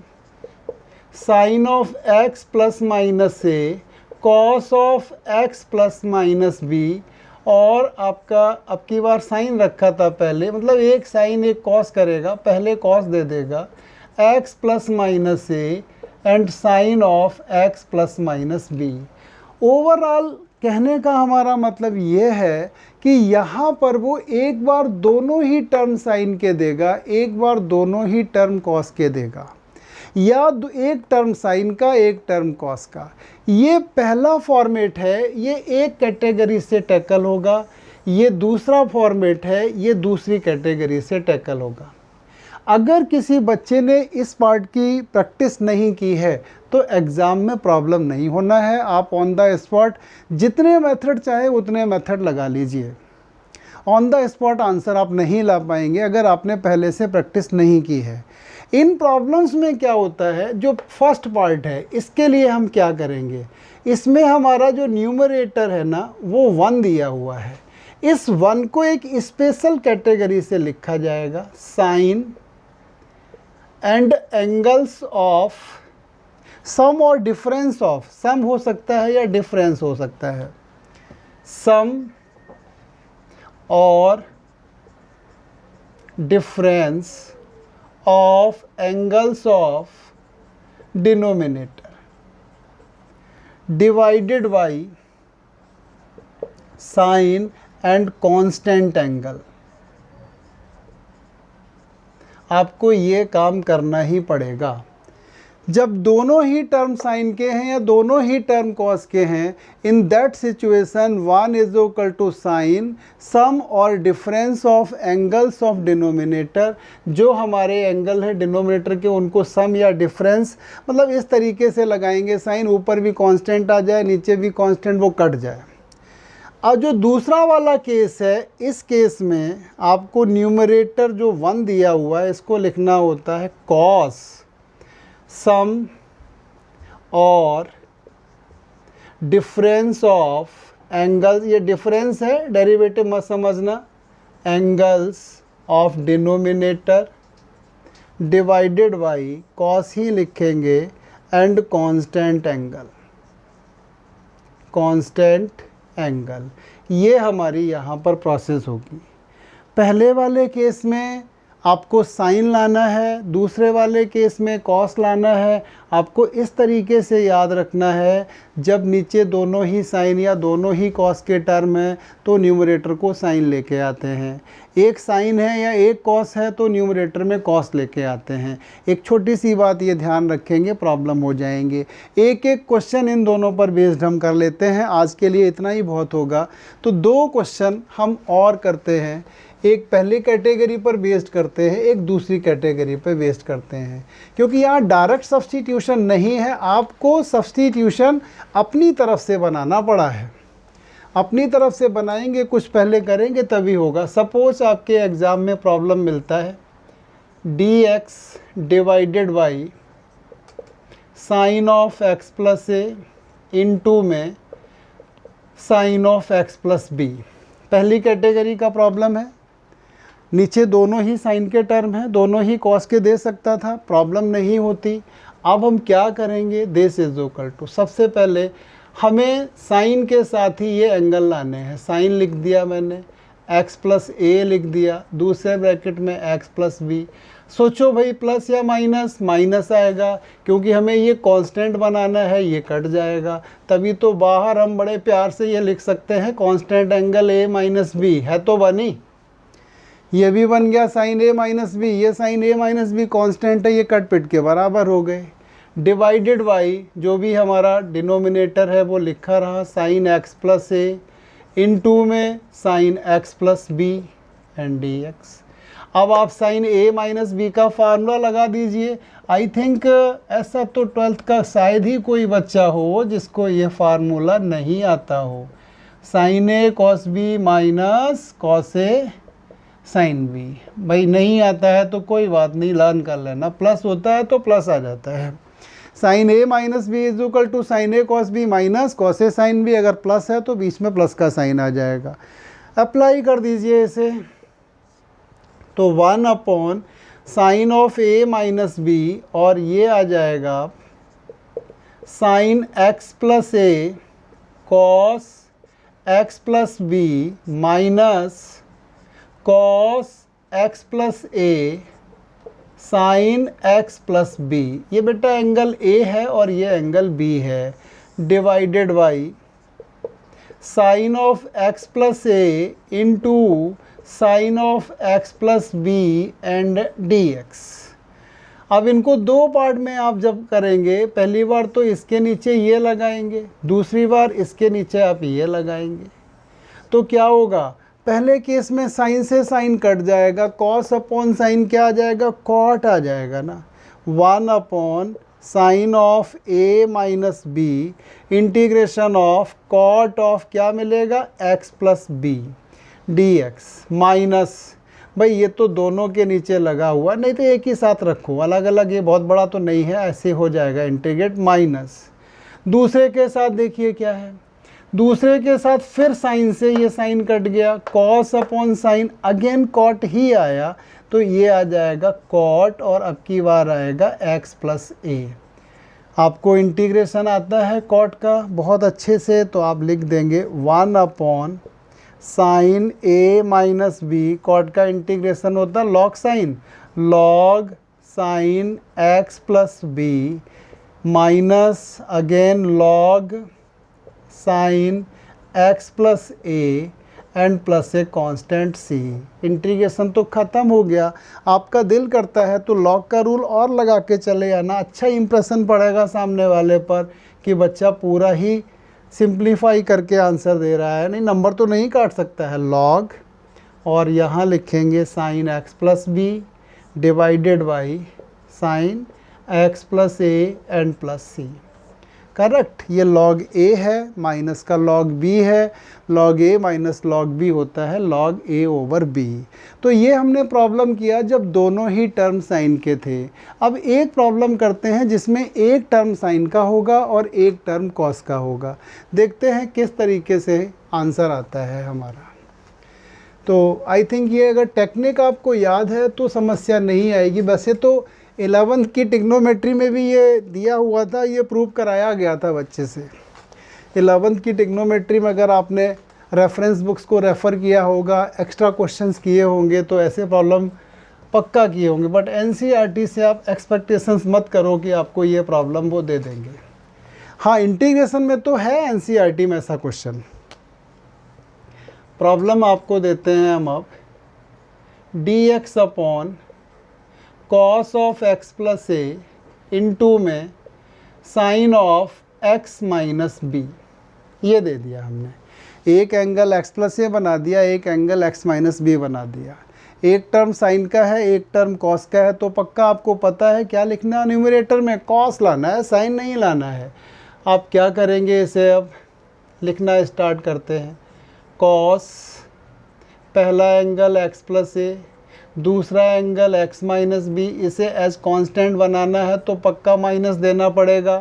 sine of x plus minus a cos of x plus minus b। और आपका अब की बार साइन रखा था पहले, मतलब एक साइन एक कॉस करेगा, पहले कॉस दे देगा x plus minus a and sine of x plus minus b। Overall कहने का हमारा मतलब ये है कि यहाँ पर वो एक बार दोनों ही टर्म साइन के देगा, एक बार दोनों ही टर्म कॉस के देगा, या एक टर्म साइन का एक टर्म कॉस का। ये पहला फॉर्मेट है, ये एक कैटेगरी से टैकल होगा। ये दूसरा फॉर्मेट है, ये दूसरी कैटेगरी से टैकल होगा। अगर किसी बच्चे ने इस पार्ट की प्रैक्टिस नहीं की है तो एग्ज़ाम में प्रॉब्लम नहीं होना है। आप ऑन द स्पॉट जितने मेथड चाहे उतने मेथड लगा लीजिए। ऑन द स्पॉट आंसर आप नहीं ला पाएंगे अगर आपने पहले से प्रैक्टिस नहीं की है। इन प्रॉब्लम्स में क्या होता है, जो फर्स्ट पार्ट है इसके लिए हम क्या करेंगे, इसमें हमारा जो न्यूमरेटर है ना वो 1 दिया हुआ है। इस 1 को एक स्पेशल कैटेगरी से लिखा जाएगा, sign and angles of some और डिफरेंस ऑफ, सम हो सकता है या डिफरेंस हो सकता है, सम और difference of angles of denominator divided by sine and constant angle। आपको ये काम करना ही पड़ेगा। जब दोनों ही टर्म साइन के हैं या दोनों ही टर्म कॉस के हैं, in that situation 1 is equal to sine sum और difference of angles of denominator. जो हमारे एंगल है डिनोमिनेटर के उनको सम या डिफरेंस, मतलब इस तरीके से लगाएंगे, साइन ऊपर भी कांस्टेंट आ जाए नीचे भी कांस्टेंट, वो कट जाए। अब जो दूसरा वाला केस है, इस केस में आपको न्यूमरेटर जो 1 दिया हुआ है इसको लिखना होता है कॉस सम और डिफरेंस ऑफ एंगल्स, ये डिफरेंस है, डेरिवेटिव मत समझना, angles of denominator divided by cos ही लिखेंगे and constant angle, constant angle. ये हमारी यहाँ पर प्रोसेस होगी। पहले वाले केस में आपको साइन लाना है, दूसरे वाले केस में कॉस लाना है। आपको इस तरीके से याद रखना है, जब नीचे दोनों ही साइन या दोनों ही कॉस के टर्म हैं तो न्यूमरेटर को साइन लेके आते हैं, एक साइन है या एक कॉस है तो न्यूमरेटर में कॉस लेके आते हैं। एक छोटी सी बात ये ध्यान रखेंगे, प्रॉब्लम हो जाएंगे। एक एक क्वेश्चन इन दोनों पर बेस्ड हम कर लेते हैं। आज के लिए इतना ही बहुत होगा। तो 2 क्वेश्चन हम और करते हैं, एक पहली कैटेगरी पर बेस्ड करते हैं, एक दूसरी कैटेगरी पर बेस्ड करते हैं, क्योंकि यहाँ डायरेक्ट सब्स्टिट्यूशन नहीं है। आपको सब्स्टिट्यूशन अपनी तरफ से बनाना पड़ा है, अपनी तरफ से बनाएंगे, कुछ पहले करेंगे तभी होगा। सपोज आपके एग्ज़ाम में प्रॉब्लम मिलता है dx divided by sine of x plus A into में sine of x plus b. पहली कैटेगरी का प्रॉब्लम है, नीचे दोनों ही साइन के टर्म हैं, दोनों ही कॉस के दे सकता था, प्रॉब्लम नहीं होती। अब हम क्या करेंगे, दिस इज इक्वल टू, सबसे पहले हमें साइन के साथ ही ये एंगल लाने हैं। साइन लिख दिया मैंने, x प्लस ए लिख दिया, दूसरे ब्रैकेट में x प्लस बी। सोचो भाई प्लस या माइनस, माइनस आएगा क्योंकि हमें ये कांस्टेंट बनाना है, ये कट जाएगा। तभी तो बाहर हम बड़े प्यार से ये लिख सकते हैं constant angle a minus B है, तो बनी। ये भी बन गया साइन a माइनस बी, ये sine a minus B constant है, ये कट पिट के बराबर हो गए। डिवाइडेड बाई जो भी हमारा डिनोमिनेटर है वो लिखा रहा, sine x plus a into में sine x plus b and d x. अब आप साइन a माइनस बी का फार्मूला लगा दीजिए। आई थिंक ऐसा तो 12th का शायद ही कोई बच्चा हो जिसको ये फार्मूला नहीं आता हो। Sine a cos B minus cos A sine B. भाई नहीं आता है तो कोई बात नहीं, लर्न कर लेना। प्लस होता है तो प्लस आ जाता है। Sine A minus B is equal to sine A cos B minus cos A sine B. अगर प्लस है तो बीच में प्लस का साइन आ जाएगा। अप्लाई कर दीजिए इसे, तो 1 upon sine of A minus b, और ये आ जाएगा sine x plus a cos x plus B minus cos x plus a sine x plus b. ये बेटा एंगल ए है और ये एंगल बी है, divided by sine of x plus A into sine of x plus b and d x. अब इनको दो part में आप जब करेंगे, पहली बार तो इसके नीचे ये लगाएंगे, दूसरी बार इसके नीचे आप ये लगाएंगे, तो क्या होगा? पहले केस में साइन से साइन कट जाएगा, कॉस अपॉन साइन क्या आ जाएगा? कॉट आ जाएगा ना। 1 upon sine of A minus B integration of cot of क्या मिलेगा? X plus B D X minus, भाई ये तो दोनों के नीचे लगा हुआ, नहीं तो एक ही साथ रखो, अलग अलग ये बहुत बड़ा तो नहीं है, ऐसे हो जाएगा इंटीग्रेट माइनस। दूसरे के साथ देखिए क्या है, दूसरे के साथ फिर साइन से ये साइन कट गया, cos upon sine again cot ही आया, तो ये आ जाएगा कॉट और अब की बार आएगा एक्स प्लस ए। आपको इंटीग्रेशन आता है कॉट का बहुत अच्छे से, तो आप लिख देंगे 1 upon sine A minus B, cot का इंटीग्रेशन होता है log sine, log sine x plus B minus again log sine x plus A and plus a constant C. Integration तो ख़त्म हो गया। आपका दिल करता है तो लॉग का रूल और लगा के चले आना, अच्छा इंप्रेशन पड़ेगा सामने वाले पर कि बच्चा पूरा ही सिंप्लीफाई करके आंसर दे रहा है। नहीं, नंबर तो नहीं काट सकता है। लॉग और यहाँ लिखेंगे sine x plus B divided by sine x plus A and plus C. Correct. ये लॉग ए है, माइनस का लॉग बी है, log A minus log B होता है लॉग ए ओवर बी। तो ये हमने प्रॉब्लम किया जब दोनों ही टर्म साइन के थे। अब एक प्रॉब्लम करते हैं जिसमें एक टर्म साइन का होगा और एक टर्म कॉस का होगा। देखते हैं किस तरीके से आंसर आता है हमारा। तो आई थिंक ये अगर टेक्निक आपको याद है तो समस्या नहीं आएगी। वैसे तो 11th की टिग्नोमेट्री में भी ये दिया हुआ था, ये प्रूव कराया गया था बच्चे से। 11th की टिग्नोमेट्री में अगर आपने रेफरेंस बुक्स को रेफ़र किया होगा, एक्स्ट्रा क्वेश्चंस किए होंगे तो ऐसे प्रॉब्लम पक्का किए होंगे। बट एनसीईआरटी से आप एक्सपेक्टेशंस मत करो कि आपको ये प्रॉब्लम वो दे देंगे। हाँ, इंटीग्रेशन में तो है एनसीईआरटी में ऐसा क्वेश्चन। प्रॉब्लम आपको देते हैं हम अब, d x upon cos of x plus A into में sine of x minus B, ये दे दिया हमने। एक एंगल एक्स प्लस ए बना दिया, एक एंगल एक्स माइनस बी बना दिया। एक टर्म साइन का है, एक टर्म कॉस का है, तो पक्का आपको पता है क्या लिखना है न्यूमरेटर में? कॉस लाना है, साइन नहीं लाना है। आप क्या करेंगे, इसे अब लिखना स्टार्ट करते हैं। कॉस पहला एंगल एक्स प्लस ए, दूसरा एंगल x माइनस बी, इसे एज कांस्टेंट बनाना है तो पक्का माइनस देना पड़ेगा।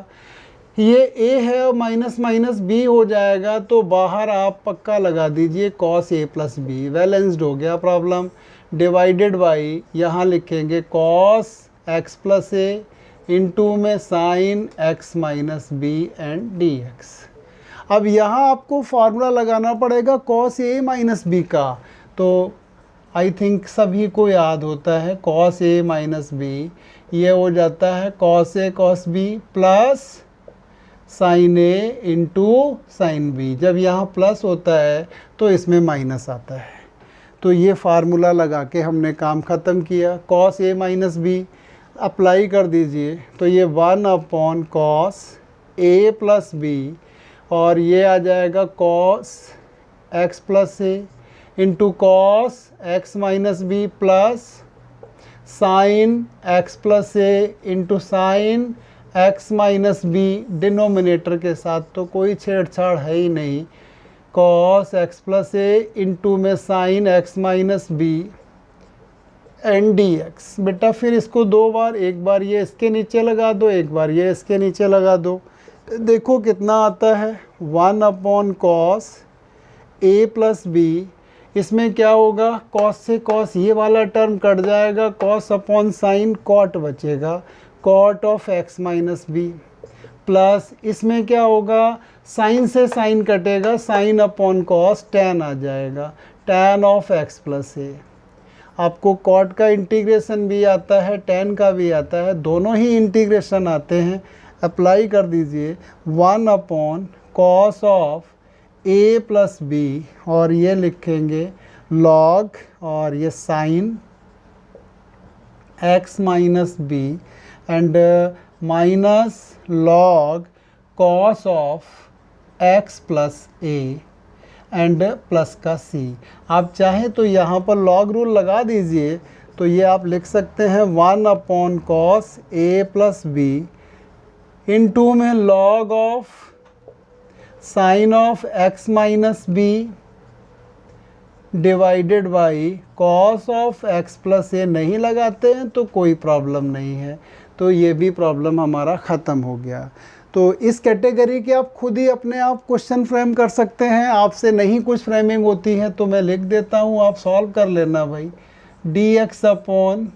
ये a है और माइनस माइनस b हो जाएगा, तो बाहर आप पक्का लगा दीजिए cos a plus b. Balanced हो गया प्रॉब्लम। डिवाइडेड बाई यहाँ लिखेंगे cos x plus a into में sine x minus B and d x. अब यहाँ आपको फार्मूला लगाना पड़ेगा cos a माइनस बी का। तो आई थिंक सभी को याद होता है cos a माइनस बी, ये हो जाता है cos a cos b plus sin a into sine B. जब यहाँ प्लस होता है तो इसमें माइनस आता है। तो ये फार्मूला लगा के हमने काम ख़त्म किया। cos a minus B apply कर दीजिए, तो ये 1 cos a प्लस बी, और ये आ जाएगा cos x प्लस ए into cos x minus B plus sine x plus ए into sine x minus b. Denominator के साथ तो कोई छेड़छाड़ है ही नहीं। cos x प्लस ए इंटू में sine x minus B and X. बेटा फिर इसको दो बार, एक बार ये इसके नीचे लगा दो, एक बार ये इसके नीचे लगा दो। देखो कितना आता है 1 cos a प्लस बी। इसमें क्या होगा, cos से cos ये वाला टर्म कट जाएगा, cos अपॉन साइन cot बचेगा, cot of x minus B plus इसमें क्या होगा, साइन से साइन कटेगा, साइन अपॉन cos tan आ जाएगा, tan of x plus A. आपको cot का इंटीग्रेशन भी आता है, tan का भी आता है, दोनों ही इंटीग्रेशन आते हैं। अप्लाई कर दीजिए 1 cos of a plus B, और ये लिखेंगे log, और ये sine x minus B and minus log cos of x plus a and plus का c। आप चाहें तो यहाँ पर log रूल लगा दीजिए, तो ये आप लिख सकते हैं 1 cos a plus B into में log of sine of x minus b divided by cos of x plus a. नहीं लगाते हैं तो कोई प्रॉब्लम नहीं है। तो ये भी प्रॉब्लम हमारा ख़त्म हो गया। तो इस कैटेगरी के आप खुद ही अपने आप क्वेश्चन फ्रेम कर सकते हैं। आपसे नहीं कुछ फ्रेमिंग होती है तो मैं लिख देता हूँ, आप सॉल्व कर लेना भाई। dx upon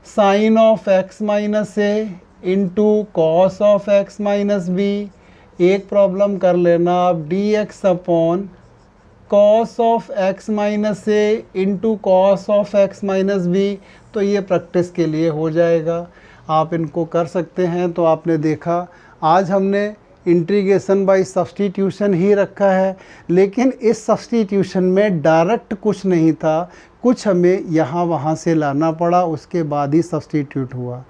sine of x minus A into cos of x minus B. एक प्रॉब्लम कर लेना आप, dx upon cos of x minus A into cos of x minus B. तो ये प्रैक्टिस के लिए हो जाएगा, आप इनको कर सकते हैं। तो आपने देखा आज हमने इंटीग्रेशन बाय सब्स्टिट्यूशन ही रखा है, लेकिन इस सब्स्टिट्यूशन में डायरेक्ट कुछ नहीं था, कुछ हमें यहाँ वहाँ से लाना पड़ा, उसके बाद ही सब्स्टिट्यूट हुआ।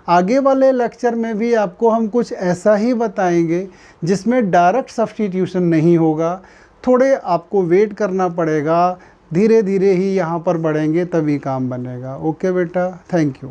आगे वाले लेक्चर में भी आपको हम कुछ ऐसा ही बताएंगे जिसमें डायरेक्ट सब्स्टिट्यूशन नहीं होगा। थोड़े आपको वेट करना पड़ेगा, धीरे धीरे ही यहाँ पर बढ़ेंगे तभी काम बनेगा। ओके बेटा, थैंक यू।